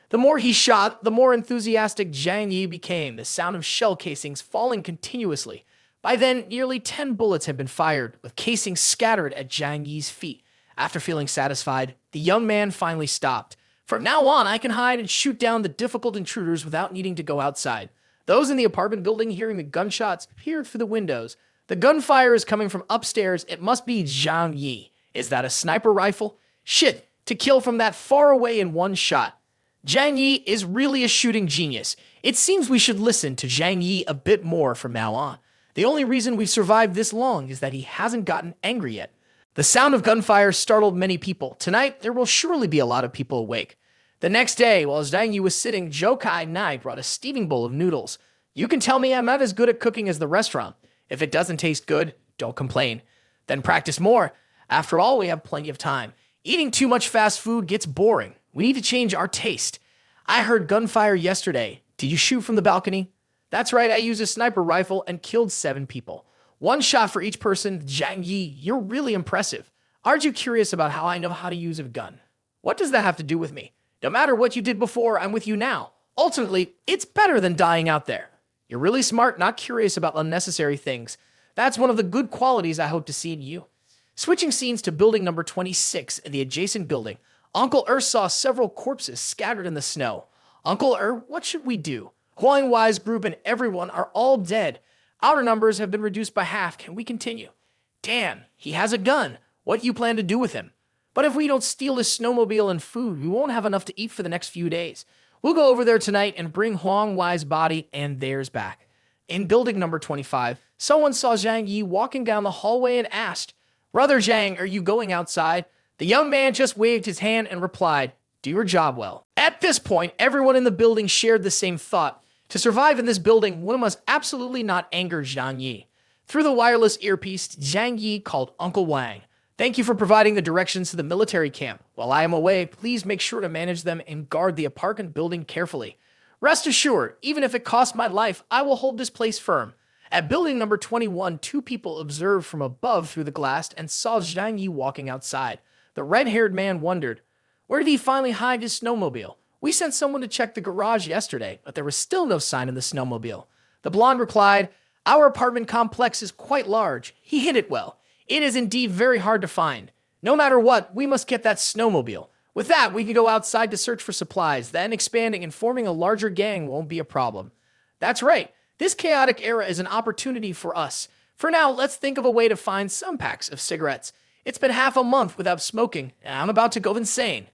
The more he shot, the more enthusiastic Zhang Yi became, the sound of shell casings falling continuously. By then, nearly 10 bullets had been fired, with casings scattered at Zhang Yi's feet. After feeling satisfied, the young man finally stopped. From now on, I can hide and shoot down the difficult intruders without needing to go outside. Those in the apartment building hearing the gunshots peered through the windows. The gunfire is coming from upstairs. It must be Zhang Yi. Is that a sniper rifle? Shit, to kill from that far away in one shot. Zhang Yi is really a shooting genius. It seems we should listen to Zhang Yi a bit more from now on. The only reason we've survived this long is that he hasn't gotten angry yet. The sound of gunfire startled many people. Tonight, there will surely be a lot of people awake. The next day, while Zhang Yi was sitting, Jokai Nai brought a steaming bowl of noodles. You can tell me I'm not as good at cooking as the restaurant. If it doesn't taste good, don't complain. Then practice more. After all, we have plenty of time. Eating too much fast food gets boring. We need to change our taste. I heard gunfire yesterday. Did you shoot from the balcony? That's right, I used a sniper rifle and killed 7 people. 1 shot for each person. Zhang Yi, you're really impressive. Aren't you curious about how I know how to use a gun? What does that have to do with me? No matter what you did before, I'm with you now. Ultimately, it's better than dying out there. You're really smart, not curious about unnecessary things. That's one of the good qualities I hope to see in you. Switching scenes to building number 26 in the adjacent building, Uncle saw several corpses scattered in the snow. Uncle what should we do? Huang Wai's group and everyone are all dead. Our numbers have been reduced by half. Can we continue? Damn, he has a gun. What do you plan to do with him? But if we don't steal his snowmobile and food, we won't have enough to eat for the next few days. We'll go over there tonight and bring Huang Wai's body and theirs back. In building number 25, someone saw Zhang Yi walking down the hallway and asked, Brother Zhang, are you going outside? The young man just waved his hand and replied, do your job well. At this point, everyone in the building shared the same thought. To survive in this building, one must absolutely not anger Zhang Yi. Through the wireless earpiece, Zhang Yi called Uncle Wang. Thank you for providing the directions to the military camp. While I am away, please make sure to manage them and guard the apartment building carefully. Rest assured, even if it costs my life, I will hold this place firm. At building number 21, 2 people observed from above through the glass and saw Zhang Yi walking outside. The red-haired man wondered, where did he finally hide his snowmobile? We sent someone to check the garage yesterday, but there was still no sign of the snowmobile. The blonde replied, our apartment complex is quite large. He hid it well. It is indeed very hard to find. No matter what, we must get that snowmobile. With that, we can go outside to search for supplies. Then expanding and forming a larger gang won't be a problem. That's right. This chaotic era is an opportunity for us. For now, let's think of a way to find some packs of cigarettes. It's been half a month without smoking, and I'm about to go insane.